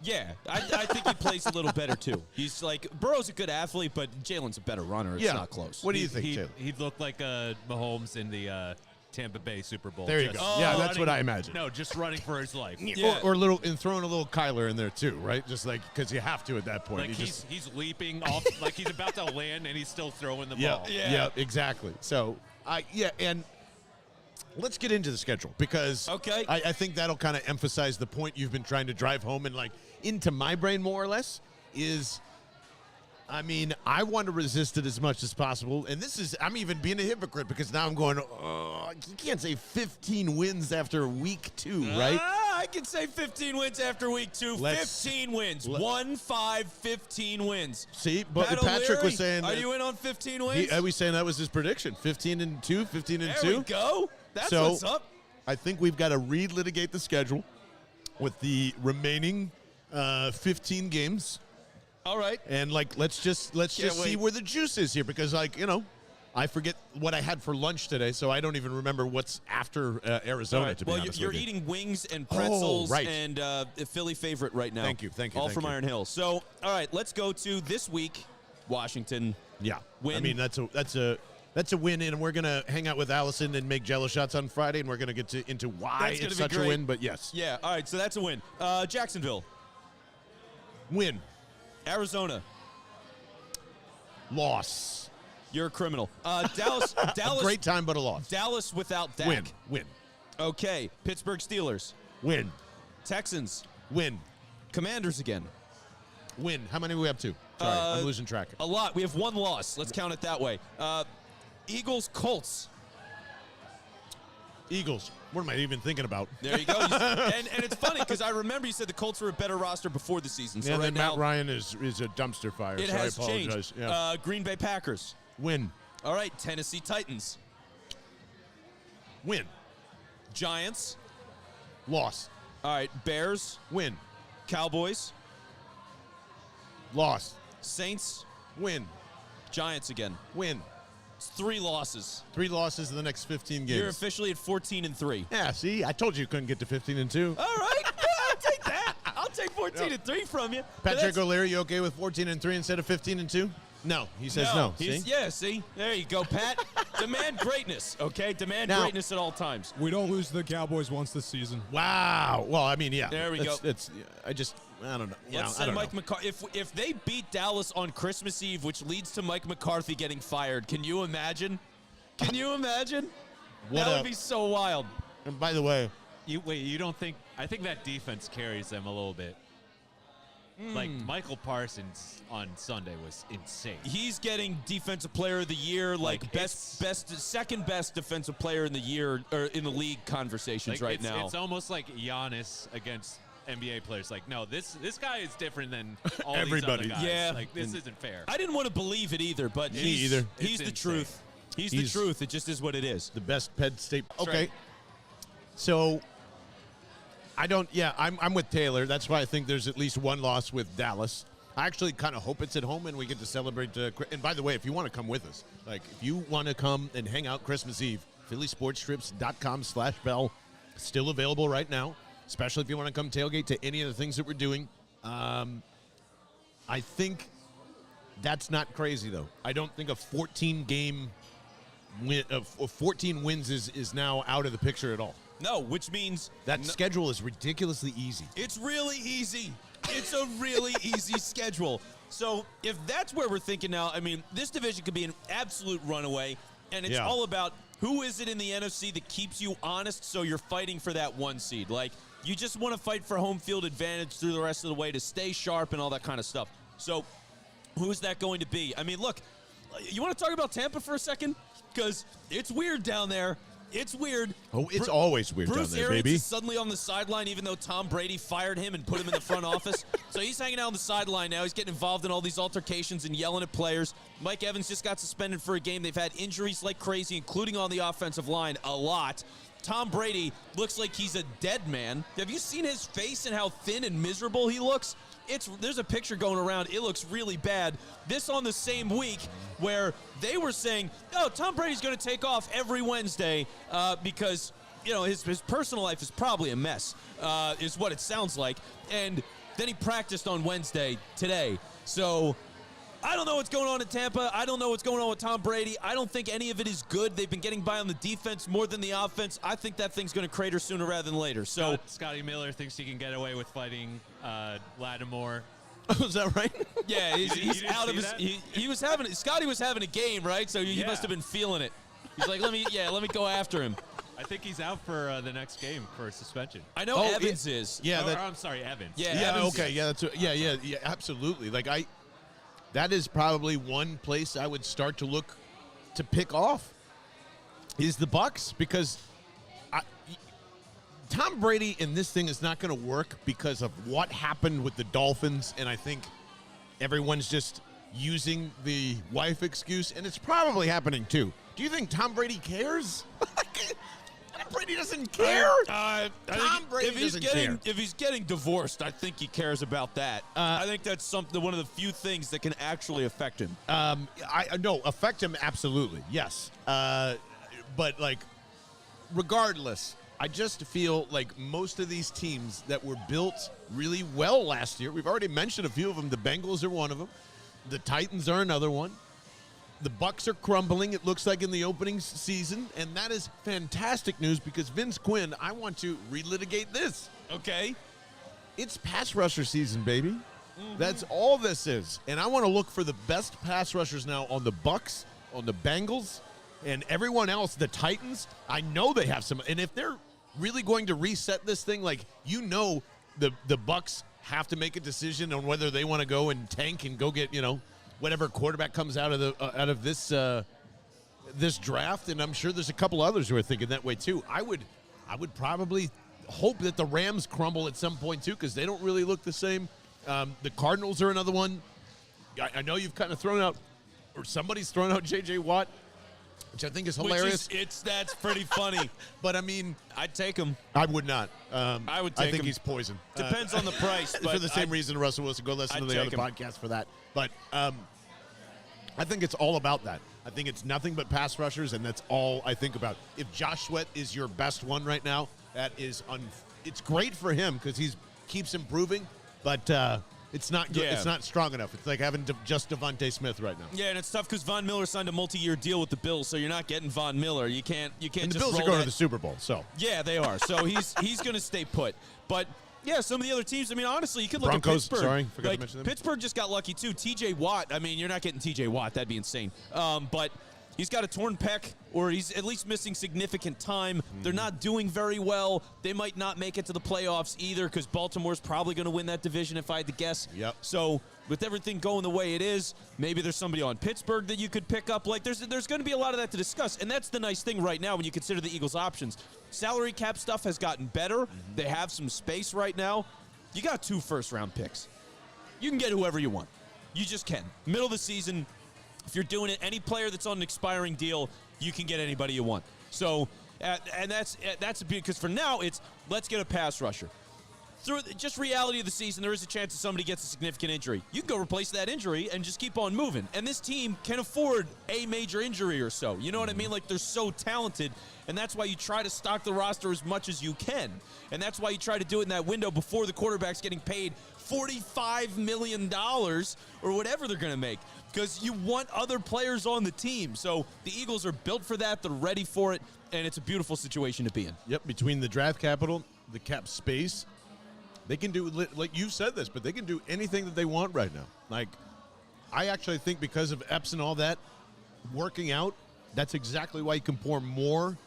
Yeah, I think he plays a little better too. He's like, Burrow's a good athlete, but Jalen's a better runner. It's not close. What do you think, Taylor? He'd look like Mahomes in the Tampa Bay Super Bowl. There you go. Yeah, that's what I imagine. No, just running for his life. Yeah. Or throwing a little Kyler in there too, right? Just like because you have to at that point. Like he's leaping off, like he's about to land, and he's still throwing the ball. Yeah, exactly. So and let's get into the schedule because Okay. I think that'll kind of emphasize the point you've been trying to drive home and like into my brain more or less is. I mean, I want to resist it as much as possible. And I'm even being a hypocrite because now I'm going, you can't say 15 wins after week 2, right? I can say 15 wins after week 2. 15 wins. 15 wins. See, but Pat Patrick O'Leary, was saying. Are you in on 15 wins? He was saying that was his prediction 15-2, 15-2. There we go. That's So, what's up. I think we've got to relitigate the schedule with the remaining 15 games. All right. And let's just see where the juice is here because I forget what I had for lunch today, so I don't even remember what's after Arizona. Right. To be well, honest you're with you. eating wings and pretzels right. and a Philly favorite right now. Thank you. All from Iron Hill. So, all right, let's go to this week, Washington. Yeah, Win. I mean that's a win, and we're gonna hang out with Allison and make Jello shots on Friday, and we're gonna get into why That's gonna it's be such great. a win. But yes, Yeah. All right. So that's a win. Jacksonville, win, Arizona. loss, You're a criminal. Dallas. great time, but a loss. Dallas without Dak. Win, Okay. Pittsburgh Steelers. win, Texans. win, Commanders again. win. How many do we have to? Sorry, I'm losing track. A lot. We have one loss. Let's count it that way. Eagles, Colts. Eagles. What am I even thinking about? There you go. and it's funny because I remember you said the Colts were a better roster before the season. So Yeah, right then now, Matt Ryan is a dumpster fire. it so has I apologize. changed. Yeah. Green Bay Packers. Win, All right, Tennessee Titans. win, Giants. Loss. All right, Bears. Win. Cowboys. Loss. Saints. Win. Giants again. Win. It's 3 losses. 3 losses in the next 15 games. You're officially at 14-3. Yeah, see? I told you you couldn't get to 15-2. All right. Yeah, I'll take that. I'll take 14-3 from you. Patrick O'Leary, you okay with 14-3 instead of 15-2? No. He says no. See? Yeah, see? There you go, Pat. Demand greatness, okay? Demand Now- greatness at all times. We don't lose to the Cowboys once this season. Wow. Well, I mean, yeah. There we go. I don't know. You Let's know, I send don't Mike know. McCarthy. If they beat Dallas on Christmas Eve, which leads to Mike McCarthy getting fired, can you imagine? Can you imagine? What That a- would be so wild. And by the way, You don't think? I think that defense carries them a little bit. Like Michael Parsons on Sunday was insane. He's getting Defensive Player of the Year, like second best Defensive Player in the year or in the league conversations Like, now. It's almost like Giannis against NBA players. Like, no, this guy is different than all Everybody. these other guys. Yeah. Like, this isn't fair. I didn't want to believe it either, but Me he's either. He's It's the truth. He's the He's- truth. It just is what it is. the best Penn State. Okay. right. So I'm with Taylor. That's why I think there's at least one loss with Dallas. I actually kind of hope it's at home and we get to celebrate. And by the way, if you want to come with us, like if you want to come and hang out Christmas Eve, phillysportstrips.com/bell, still available right now, especially if you want to come tailgate to any of the things that we're doing. I think that's not crazy, though. I don't think a 14-game win of 14 wins is now out of the picture at all. No, which means That schedule is ridiculously easy. it's really easy. It's a really easy schedule. So if that's where we're thinking now, I mean, this division could be an absolute runaway, and it's Yeah. all about who is it in the NFC that keeps you honest so you're fighting for that 1 seed. Like, you just want to fight for home field advantage through the rest of the way to stay sharp and all that kind of stuff. So who is that going to be? I mean, look, you want to talk about Tampa for a second? Because it's weird down there. It's weird. Oh, it's always weird Bruce down there, Arians baby. is suddenly on the sideline, even though Tom Brady fired him and put him in the front office. So he's hanging out on the sideline now. He's getting involved in all these altercations and yelling at players. Mike Evans just got suspended for a game. They've had injuries like crazy, including on the offensive line, a lot. Tom Brady looks like he's a dead man. Have you seen his face and how thin and miserable he looks? There's a picture going around. It looks really bad. This on the same week where they were saying, oh, Tom Brady's going to take off every Wednesday because, you know, his personal life is probably a mess, is what it sounds like. And then he practiced on Wednesday today. So I don't know what's going on in Tampa. I don't know what's going on with Tom Brady. I don't think any of it is good. They've been getting by on the defense more than the offense. I think that thing's going to crater sooner rather than later. So Scotty Miller thinks he can get away with fighting Lattimore. Is that right? yeah, he's didn't out of see his. that? He was having. Scotty was having a game, right? So he Yeah. must have been feeling it. He's like, let me go after him. I think he's out for the next game for suspension. I know Oh, Evans is. Yeah, Or, that, I'm sorry, Evans. Yeah. yeah, Evans- okay, yeah, that's yeah, absolutely. Like that is probably one place I would start to look to pick off is the Bucks because Tom Brady in this thing is not going to work because of what happened with the Dolphins, and I think everyone's just using the wife excuse, and it's probably happening too. Do you think Tom Brady cares? Tom Brady doesn't care. I Tom think Brady if he's doesn't care. if he's getting divorced, I think he cares about that. I think that's one of the few things that can actually affect him. I no affect him absolutely, yes. But like, regardless, I just feel like most of these teams that were built really well last year. We've already mentioned a few of them. The Bengals are one of them. The Titans are another one. The Bucks are crumbling, it looks like, in the opening season, and that is fantastic news because Vince Quinn, I want to relitigate this. Okay. It's pass rusher season, baby. That's all this is. And I want to look for the best pass rushers now on the Bucks, on the Bengals, and everyone else, the Titans. I know they have some. And if they're really going to reset this thing, like, you know, the Bucks have to make a decision on whether they want to go and tank and go get, you know, whatever quarterback comes out of this this draft, and I'm sure there's a couple others who are thinking that way too. I would probably hope that the Rams crumble at some point too, because they don't really look the same. The Cardinals are another one. I know you've kind of thrown out, or somebody's thrown out J.J. Watt. which I think is hilarious. That's pretty funny. But I mean, I'd take him. I would not. I would take I think him. he's poison. Depends on the price. But for the same reason, Russell Wilson. Go listen to the other take him. podcast for that. But I think it's all about that. I think it's nothing but pass rushers, and that's all I think about. If Josh Sweat is your best one right now, that is it's great for him because he keeps improving, but it's not good. Yeah. It's not strong enough. It's like having just Devontae Smith right now. Yeah, and it's tough because Von Miller signed a multi-year deal with the Bills, so you're not getting Von Miller. You can't And just the Bills roll are going that. to the Super Bowl, so Yeah, they are. So he's going to stay put. But yeah, some of the other teams. I mean, honestly, you could look Broncos, at Pittsburgh. sorry, forgot to like, mention them. Pittsburgh just got lucky too. T.J. Watt. I mean, you're not getting T.J. Watt. That'd be insane. But he's got a torn pec, or he's at least missing significant time. They're not doing very well. They might not make it to the playoffs either because Baltimore's probably going to win that division if I had to guess. Yep. So with everything going the way it is, maybe there's somebody on Pittsburgh that you could pick up. Like there's going to be a lot of that to discuss, and that's the nice thing right now when you consider the Eagles' options. Salary cap stuff has gotten better. They have some space right now. You got 2 first-round picks. You can get whoever you want. You just can. Middle of the season, if you're doing it, any player that's on an expiring deal, you can get anybody you want. So, and that's because for now it's let's get a pass rusher. Through just reality of the season, there is a chance that somebody gets a significant injury. You can go replace that injury and just keep on moving. And this team can afford a major injury or so. You know what I mean? Like they're so talented, and that's why you try to stock the roster as much as you can. And that's why you try to do it in that window before the quarterback's getting paid $45 million or whatever they're going to make, because you want other players on the team. So the Eagles are built for that. They're ready for it, and it's a beautiful situation to be in. Yep, between the draft capital, the cap space, they can do, like you said this, but they can do anything that they want right now. Like, I actually think because of Epps and all that working out, that's exactly why you can pour more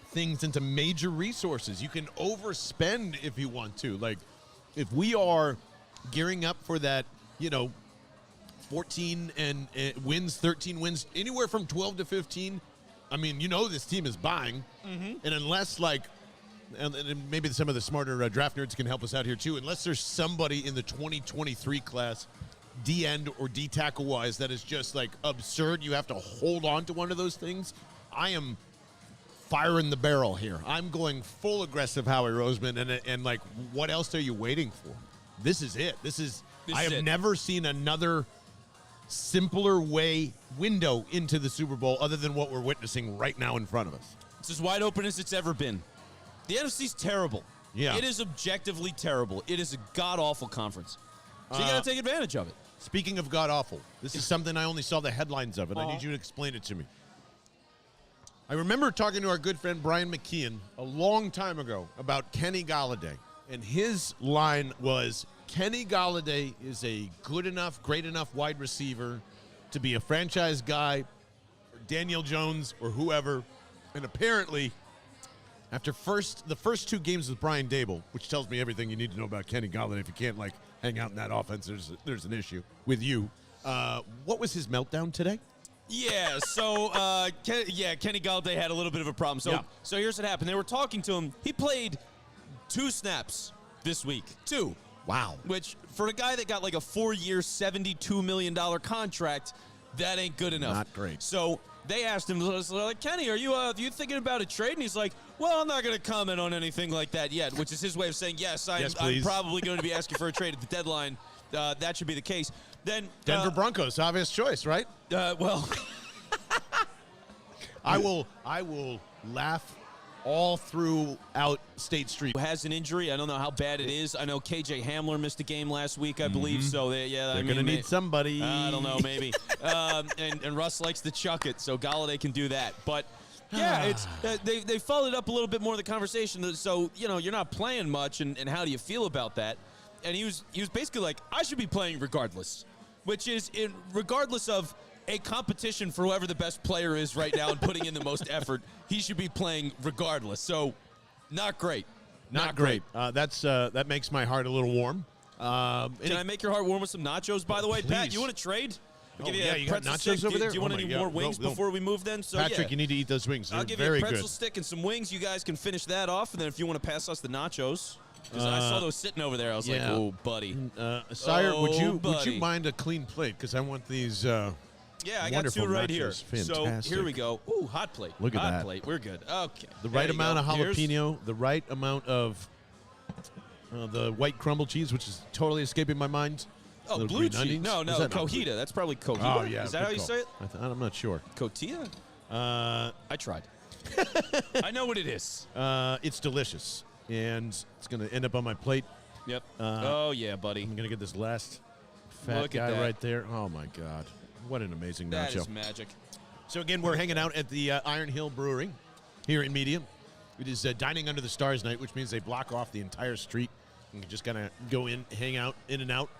things into major resources. You can overspend if you want to. Like, if we are gearing up for that, 14 and wins, 13 wins, anywhere from 12 to 15, I mean, this team is buying. And unless, and maybe some of the smarter draft nerds can help us out here too, unless there's somebody in the 2023 class, D-end or D-tackle-wise, that is just, absurd. You have to hold on to one of those things. I am firing the barrel here. I'm going full aggressive Howie Roseman, and what else are you waiting for? This is it. I have never seen another simpler window into the Super Bowl other than what we're witnessing right now in front of us. It's as wide open as it's ever been. The NFC's terrible. Yeah. It is objectively terrible. It is a god-awful conference. So you got to take advantage of it. Speaking of god-awful, this is something I only saw the headlines of, and I need you to explain it to me. I remember talking to our good friend Brian McKeon a long time ago about Kenny Golladay, and his line was, Kenny Golladay is a good enough, great enough wide receiver to be a franchise guy, or Daniel Jones, or whoever, and apparently after the first 2 games with Brian Dable, which tells me everything you need to know about Kenny Golladay, if you can't hang out in that offense, there's an issue with you. What was his meltdown today? Yeah, so Kenny Golladay had a little bit of a problem. So here's what happened. They were talking to him. He played 2 snaps this week. 2. Wow. Which, for a guy that got a 4-year, $72 million contract, that ain't good enough. Not great. So they asked him, Kenny, are you thinking about a trade? And he's like, well, I'm not going to comment on anything like that yet, which is his way of saying, yes, I'm probably going to be asking for a trade at the deadline. That should be the case. Then Denver Broncos, obvious choice, right? Well, I will laugh all throughout State Street. Has an injury. I don't know how bad it is. I know KJ Hamler missed a game last week, I believe. So they're going to need somebody. I don't know, maybe. And Russ likes to chuck it, so Golladay can do that. But yeah, it's they followed up a little bit more of the conversation. So you're not playing much, and how do you feel about that? And he was basically like, I should be playing regardless, which is regardless of a competition for whoever the best player is right now and putting in the most effort, he should be playing regardless. So, not great. Not great. That makes my heart a little warm. Can I make your heart warm with some nachos, by the way? Please. Pat, you want to trade? I'll give you got nachos stick. over there? Do you want any more wings before we move then? So, Patrick, you need to eat those wings. They're I'll give very you a pretzel good. stick and some wings. You guys can finish that off, and then if you want to pass us the nachos. Because I saw those sitting over there. I was like, oh, buddy. Sire, would you buddy. mind a clean plate? Because I want these Yeah, I got Wonderful two right here. nachos. So Fantastic. here we go. Ooh, hot plate. Look at hot that. plate. We're good. Okay. The There right you amount go. of Here's- jalapeno, the right amount of the white crumble cheese, which is totally escaping my mind. Oh, Little blue green cheese. onions. No, Is no, that not cojita. That's probably cojita. Oh, yeah. Is that good how you call. say it? I'm not sure. Cotija? Uh, I tried. I know what it is. it's delicious, and it's going to end up on my plate. Yep. Uh, Oh, yeah, buddy. I'm going to get this last fat Look at guy that. right there. Oh, my God. What an amazing That nacho. is magic. So, again, we're hanging out at the Iron Hill Brewery here in Media. It is Dining Under the Stars night, which means they block off the entire street. You can just kind of go in, hang out, in and out.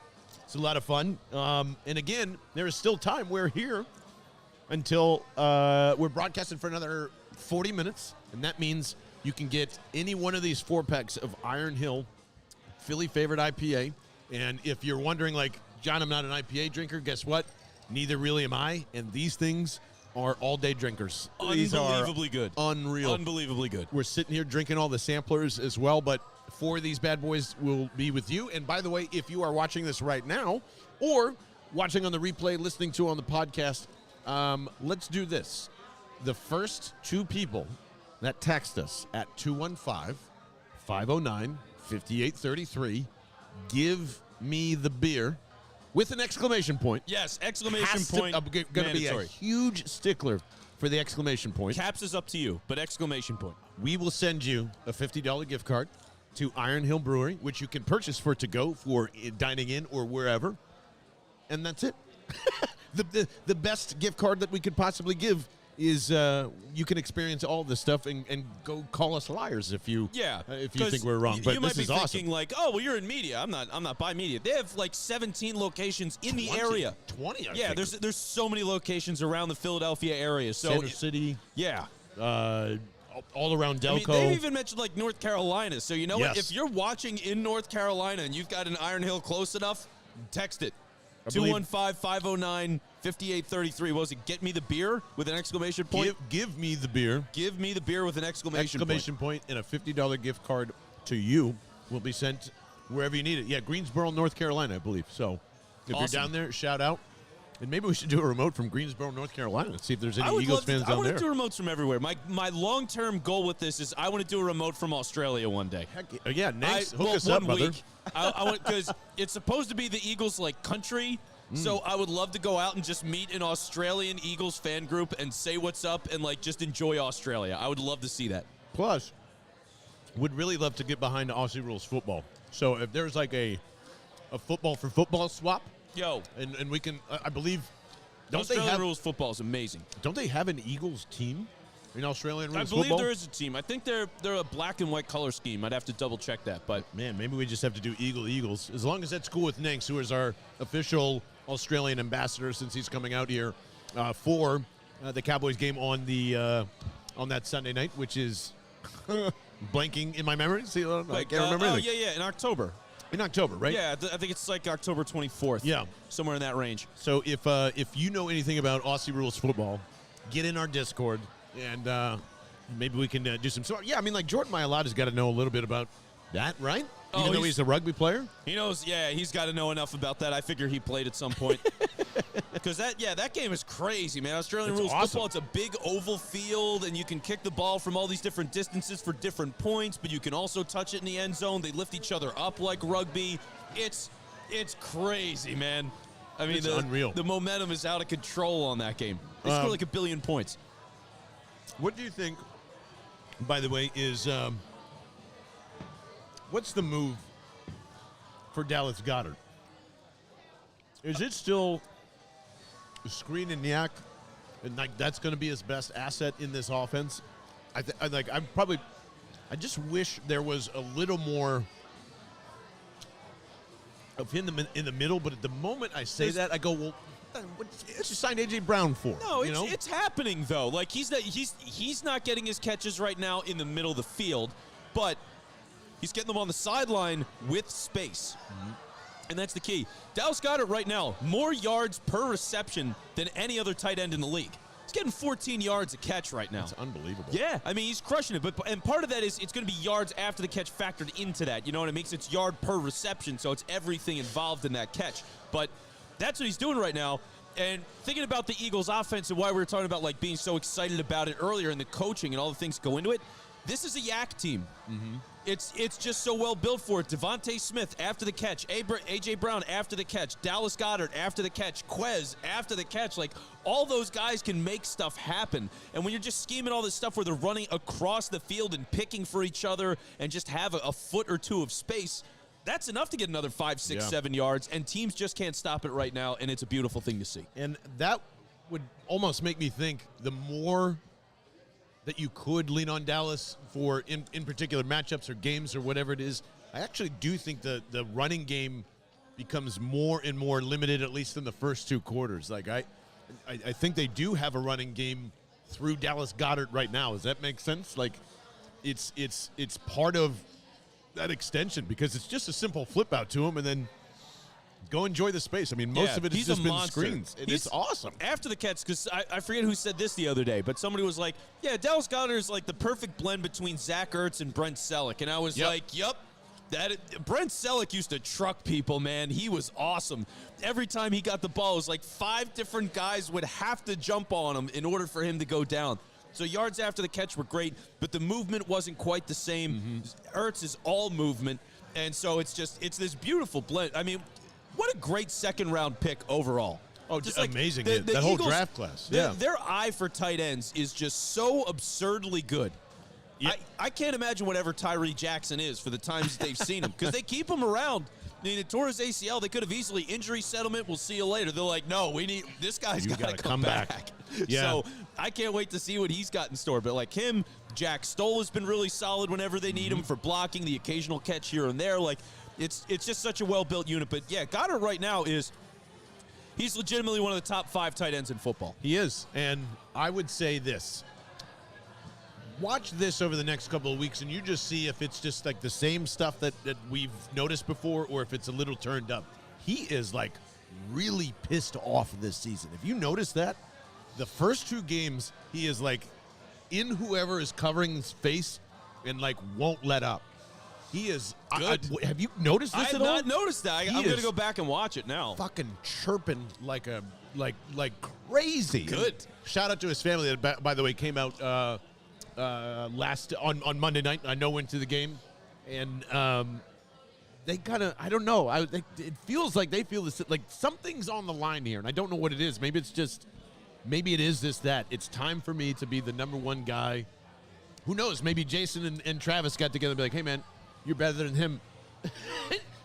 It's a lot of fun. And, again, there is still time. We're here until we're broadcasting for another 40 minutes, and that means you can get any one of these 4-packs of Iron Hill Philly favorite IPA. And if you're wondering, like, John, I'm not an IPA drinker, guess what? Neither really am I. And these things are all-day drinkers. These are Unbelievably good. unreal. Unbelievably good. We're sitting here drinking all the samplers as well, but 4 of these bad boys will be with you. And by the way, if you are watching this right now or watching on the replay, listening to on the podcast, let's do this. The first 2 people that text us at 215-509-5833, give me the beer with an exclamation point. Yes, exclamation Has to- point. I'm going to be a mandatory. huge stickler for the exclamation point. Caps is up to you, but exclamation point. We will send you a $50 gift card to Iron Hill Brewery, which you can purchase for to go for dining in or wherever. And that's it. The best gift card that we could possibly give is you can experience all this stuff and go call us liars if you if you think we're wrong. But you might this be is thinking awesome. like, oh, well, you're in media. I'm not by media. They have like 17 locations in the 20, area. 20, I Yeah, think. there's so many locations around the Philadelphia area. So Center City, yeah. all around I mean, Delco. they even mentioned like North Carolina. So you know what? Yes. If you're watching in North Carolina and you've got an Iron Hill close enough, text it. I believe- 215-509-5833. What was it? Get me the beer with an exclamation point. Give me the beer. Give me the beer with an exclamation Point and a $50 gift card to you will be sent wherever you need it. Yeah, Greensboro, North Carolina, I believe. So if Awesome. you're down there, shout out. And maybe we should do a remote from Greensboro, North Carolina, and see if there's any I would Eagles love to, fans I down want there. to do remotes from everywhere. My long-term goal with this is I want to do a remote from Australia one day. Heck, yeah, Nanks, hook well, us up, one brother. week. I want because it's supposed to be the Eagles like country. So I would love to go out and just meet an Australian Eagles fan group and say what's up and like just enjoy Australia. I would love to see that. Plus, would really love to get behind Aussie rules football. So if there's like a football for football swap, Yo, and we can, I believe, don't Australian they have rules football is amazing. don't they have an Eagles team in Australian rules I believe football? there is a team. I think they're a black and white color scheme. I'd have to double check that, but Man, maybe we just have to do Eagles. As long as that's cool with Nanks, who is our official Australian ambassador since he's coming out here for the Cowboys game on the on that Sunday night, which is blanking in my memory. See, I can't remember Oh anything. yeah, in October. In October, right? Yeah, I think it's like October 24th. Yeah. somewhere in that range. So if you know anything about Aussie rules football, get in our Discord and maybe we can do some. So yeah, I mean, like Jordan Mailata's got to know a little bit about that, right? Oh, Even though he's a rugby player. He knows, yeah, he's got to know enough about that. I figure he played at some point. Because that game is crazy, man. Australian It's rules awesome. football, it's a big oval field, and you can kick the ball from all these different distances for different points, but you can also touch it in the end zone. They lift each other up like rugby. It's crazy, man. I mean, It's unreal. The momentum is out of control on that game. They scored like 1 billion points. What do you think, by the way, is what's the move for Dallas Goedert? Is it still screen and yak, and like that's going to be his best asset in this offense? I just wish there was a little more of him in the middle. But at the moment I say that, I go, well, let's just sign A.J. Brown for. No, you know? it's happening though. Like he's not getting his catches right now in the middle of the field, but he's getting them on the sideline with space. And that's the key. Dallas Goedert right now, more yards per reception than any other tight end in the league. He's getting 14 yards a catch right now. It's unbelievable. Yeah, I mean, he's crushing it. And part of that is it's going to be yards after the catch factored into that. You know what I mean? It's yard per reception, so it's everything involved in that catch. But that's what he's doing right now. And thinking about the Eagles' offense and why we were talking about like being so excited about it earlier and the coaching and all the things that go into it, this is a yak team. Mm-hmm. It's just so well built for it. Devontae Smith after the catch, A.J. Brown after the catch, Dallas Goedert after the catch, Quez after the catch. Like, all those guys can make stuff happen. And when you're just scheming all this stuff where they're running across the field and picking for each other and just have a foot or two of space, that's enough to get another 5, 6, 7 yards, and teams just can't stop it right now, and it's a beautiful thing to see. And that would almost make me think the more that you could lean on Dallas for in particular matchups or games or whatever it is, I actually do think the running game becomes more and more limited, at least in the first 2 quarters. Like I think they do have a running game through Dallas Goedert right now. Does that make sense? Like it's part of that extension because it's just a simple flip out to him and then go enjoy the space. I mean, most of it has just been screens. It's awesome. After the catch, because I forget who said this the other day, but somebody was like, yeah, Dallas Goedert is like the perfect blend between Zach Ertz and Brent Selleck. And I was like, yep. Brent Selleck used to truck people, man. He was awesome. Every time he got the ball, it was like 5 different guys would have to jump on him in order for him to go down. So yards after the catch were great, but the movement wasn't quite the same. Ertz is all movement, and so it's this beautiful blend. I mean, what a great second-round pick overall. Oh, just amazing. The that whole Eagles, draft class. Their eye for tight ends is just so absurdly good. Yep. I can't imagine whatever Tyree Jackson is for the times that they've seen him, because they keep him around. I mean, he tore his ACL. They could have easily injury settlement. We'll see you later. They're like, no, this guy's got to come back. Yeah. So I can't wait to see what he's got in store. But like him, Jack Stoll has been really solid whenever they need him for blocking, the occasional catch here and there. Like it's just such a well-built unit. But yeah, Goddard right now he's legitimately one of the top 5 tight ends in football. He is. And I would say this. Watch this over the next couple of weeks, and you just see if it's just like the same stuff that we've noticed before or if it's a little turned up. He is like really pissed off this season. If you notice that, the first 2 games, he is like in whoever is covering his face and like won't let up. He is good. Have you noticed this I at all? have not noticed that. I'm going to go back and watch it now. Fucking chirping like crazy. Good. Shout out to his family that, by the way, came out last on Monday night. I know went to the game, and they kind of, I don't know. It feels like they feel this, like something's on the line here, and I don't know what it is. Maybe it is this, that. It's time for me to be the number 1 guy. Who knows? Maybe Jason and Travis got together and be like, hey, man, you're better than him.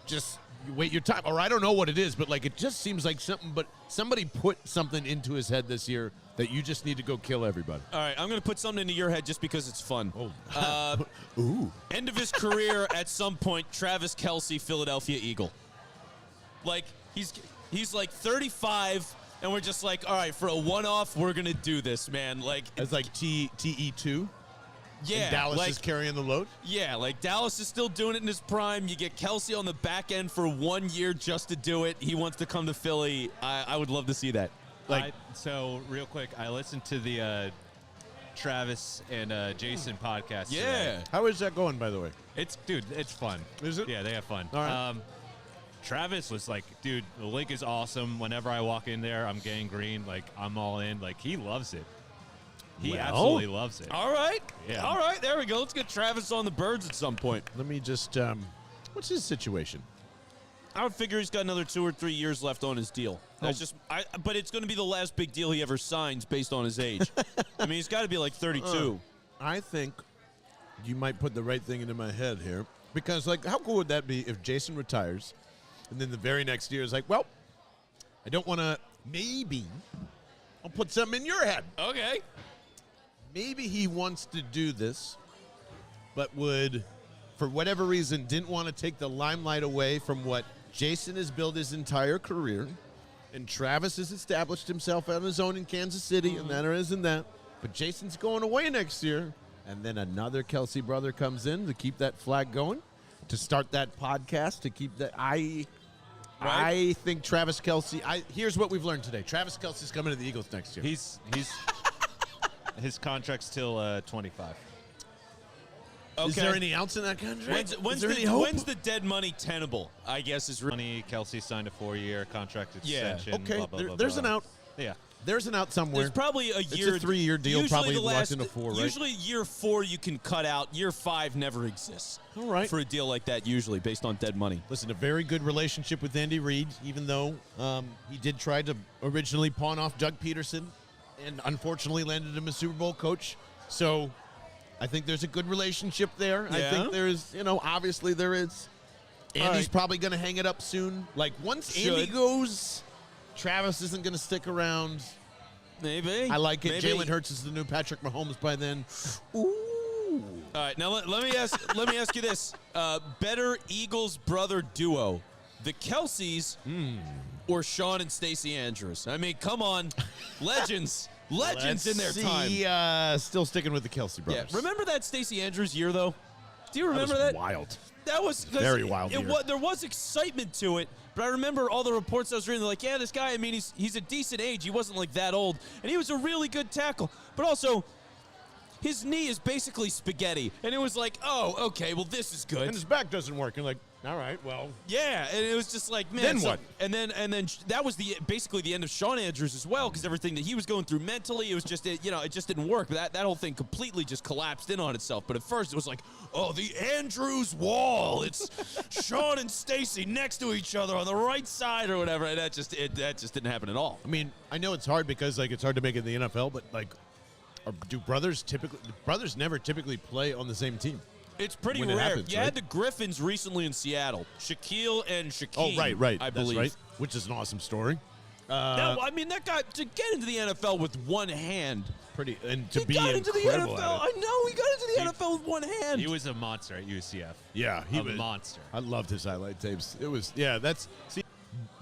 Just you wait your time. Or I don't know what it is, but like it just seems like something. But somebody put something into his head this year that you just need to go kill everybody. All right, I'm going to put something into your head just because it's fun. Oh. Ooh. End of his career at some point, Travis Kelce, Philadelphia Eagle. Like, he's like 35, and we're just like, all right, for a one-off, we're going to do this, man. Like, it's like TE2? Yeah. And Dallas is carrying the load? Yeah, like Dallas is still doing it in his prime. You get Kelce on the back end for 1 year just to do it. He wants to come to Philly. I would love to see that. So real quick, I listened to the Travis and Jason podcast. Yeah. Today. How is that going, by the way? It's fun. Is it? Yeah, they have fun. All right. Travis was like, dude, the link is awesome. Whenever I walk in there, I'm getting green. Like, I'm all in. Like, he loves it. He absolutely loves it. All right. Yeah. All right, there we go. Let's get Travis on the Birds at some point. Let me just, what's his situation? I would figure he's got another 2 or 3 years left on his deal. That's but it's going to be the last big deal he ever signs based on his age. I mean, he's got to be like 32. I think you might put the right thing into my head here. Because, like, how cool would that be if Jason retires and then the very next year is like, well, I don't want to, maybe I'll put something in your head. Okay. Maybe he wants to do this, but would, for whatever reason, didn't want to take the limelight away from what Jason has built his entire career, and Travis has established himself on his own in Kansas City, and that isn't that. But Jason's going away next year, and then another Kelce brother comes in to keep that flag going, to start that podcast, to keep that. I think Travis Kelce. Here's what we've learned today: Travis Kelce's coming to the Eagles next year. He's his contract's till 25. Is there any outs in that contract? When's there any hope? when's the dead money tenable? I guess is Money, Kelsey signed a 4-year contract extension. Okay, blah, blah, blah, there's blah. an out. Yeah. There's an out somewhere. There's probably a year. It's a 3-year deal, usually probably the locked last, into 4, right? Usually year 4 you can cut out. Year 5 never exists. All right. For a deal like that, usually based on dead money. Listen, a very good relationship with Andy Reid, even though he did try to originally pawn off Doug Peterson and unfortunately landed him a Super Bowl coach. So I think there's a good relationship there. Yeah. I think there's, obviously there is. Andy's probably going to hang it up soon. Like, once Andy goes, Travis isn't going to stick around. Maybe. I like it. Maybe. Jalen Hurts is the new Patrick Mahomes by then. All right, now let me ask you this: better Eagles brother duo, the Kelseys or Sean and Stacey Andrews? I mean, come on, legends in their time. Still sticking with the Kelsey Yeah, brothers. remember that Stacey Andrews year though? Do you remember that? Wild. That was Very wild year. There was excitement to it, but I remember all the reports I was reading. They're like, yeah, this guy. I mean, he's a decent age. He wasn't like that old, and he was a really good tackle. But also, his knee is basically spaghetti, and it was like, oh, okay, well, this is good. And his back doesn't work. You're like, all right, well. Yeah, and it was just like, man. Then what? And then that was basically the end of Sean Andrews as well, because everything that he was going through mentally, it was just it just didn't work. But that whole thing completely just collapsed in on itself. But at first, it was like, oh, the Andrews wall. It's Sean and Stacey next to each other on the right side or whatever. And that just didn't happen at all. I mean, I know it's hard because, it's hard to make it in the NFL, but, do brothers never typically play on the same team? It's pretty When it rare. happens, You right? had the Griffins recently in Seattle. Shaquille and Shaquille. Oh, right. I That's believe. right. Which is an awesome story. I mean, that guy, to get into the NFL with one hand. To He be got into the incredible NFL. at it. I know. He got into the NFL with one hand. He was a monster at UCF. Yeah, he a was monster. I loved his highlight tapes. It was,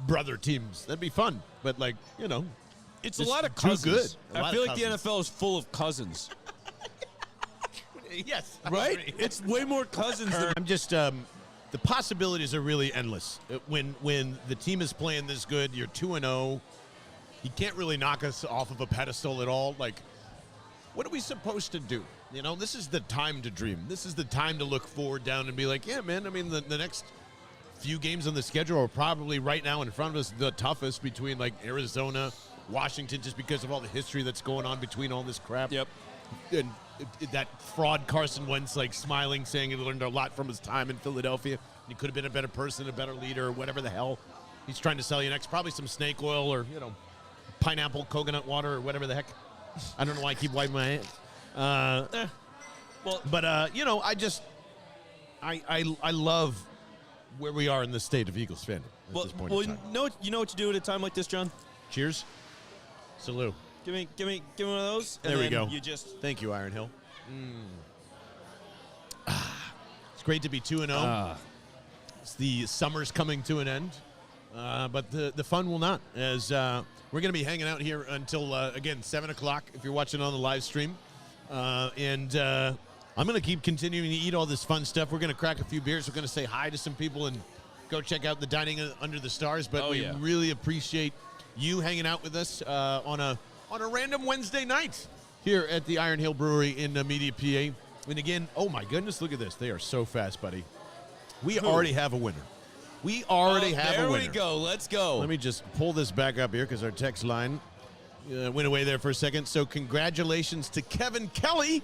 brother teams. That'd be fun. But, It's a Just lot of too cousins. good. A lot I feel of like cousins. the NFL is full of cousins. yes. Right? It's way more cousins than. I'm just, the possibilities are really endless. When the team is playing this good, you're 2-0. He can't really knock us off of a pedestal at all. What are we supposed to do? This is the time to dream. This is the time to look forward down and be like, yeah, man, I mean, the next few games on the schedule are probably right now in front of us the toughest between, Arizona, Washington, just because of all the history that's going on between all this crap. Yep. And that fraud Carson Wentz, smiling, saying he learned a lot from his time in Philadelphia. He could have been a better person, a better leader, or whatever the hell he's trying to sell you next. Probably some snake oil or, pineapple coconut water or whatever the heck. I don't know why I keep wiping my hands. I love where we are in the state of Eagles fandom at this point in time. You know what you do at a time like this, John? Cheers. Salute. Give me one of those. And There we then go. You just. Thank you, Iron Hill. It's great to be 2-0. It's the summer's coming to an end, but the fun will not, as we're going to be hanging out here until, again, 7 o'clock if you're watching on the live stream. And I'm going to keep continuing to eat all this fun stuff. We're going to crack a few beers. We're going to say hi to some people and go check out the Dining Under the Stars. But we really appreciate you hanging out with us on a random Wednesday night here at the Iron Hill Brewery in Media, PA. And again, oh my goodness, look at this. They are so fast, buddy. We already have a winner. We already have a winner. There we go. Let's go. Let me just pull this back up here because our text line went away there for a second. So congratulations to Kevin Kelly,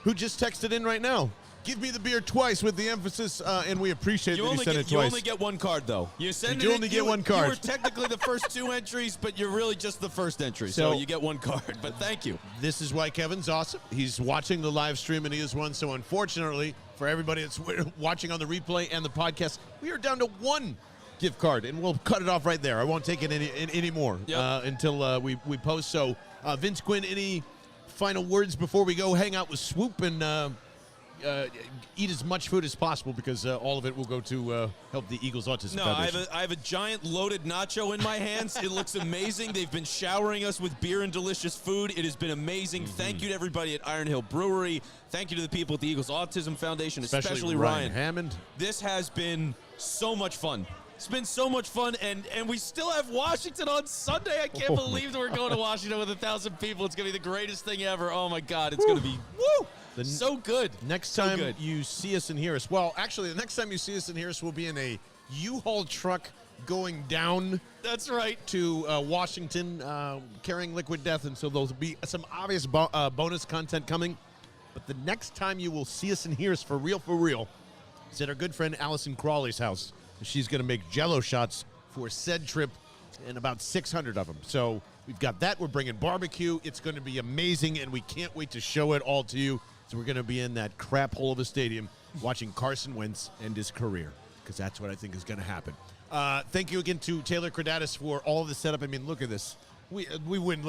who just texted in right now. Give me the beer twice with the emphasis, and we appreciate that you sent it twice. You only get one card, though. You only get one card. You were technically the first 2 entries, but you're really just the first entry, so you get one card. But thank you. This is why Kevin's awesome. He's watching the live stream, and he is one. So unfortunately, for everybody that's watching on the replay and the podcast, we are down to 1 gift card, and we'll cut it off right there. I won't take it anymore until we post. So, Vince Quinn, any final words before we go hang out with Swoop and eat as much food as possible, because all of it will go to help the Eagles Autism Foundation. I have a giant loaded nacho in my hands. It looks amazing. They've been showering us with beer and delicious food. It has been amazing. Thank you to everybody at Iron Hill Brewery. Thank you to the people at the Eagles Autism Foundation, especially Ryan Hammond. This has been so much fun. It's been so much fun, and we still have Washington on Sunday. I can't believe that we're going to Washington with 1,000 people. It's going to be the greatest thing ever. Oh, my God. It's going to be, woo! So good. Next So time good. you see us and hear us, well, actually, the next time you see us and hear us, we'll be in a U-Haul truck going down That's right. to Washington, carrying Liquid Death, and so there'll be some obvious bonus content coming. But the next time you will see us and hear us for real, is at our good friend Allison Crawley's house. She's going to make Jell-O shots for said trip, and about 600 of them. So we've got that. We're bringing barbecue. It's going to be amazing, and we can't wait to show it all to you. So we're going to be in that crap hole of a stadium watching Carson Wentz end his career, because that's what I think is going to happen. Thank you again to Taylor Cradatis for all of the setup. I mean, look at this. We win.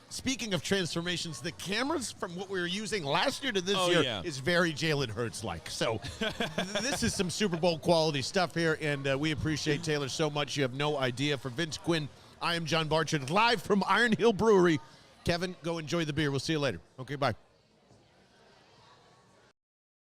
Speaking of transformations, the cameras from what we were using last year to this year is very Jalen Hurts-like. So this is some Super Bowl quality stuff here, and we appreciate Taylor so much. You have no idea. For Vince Quinn, I am John Barchard, live from Iron Hill Brewery. Kevin, go enjoy the beer. We'll see you later. Okay, bye.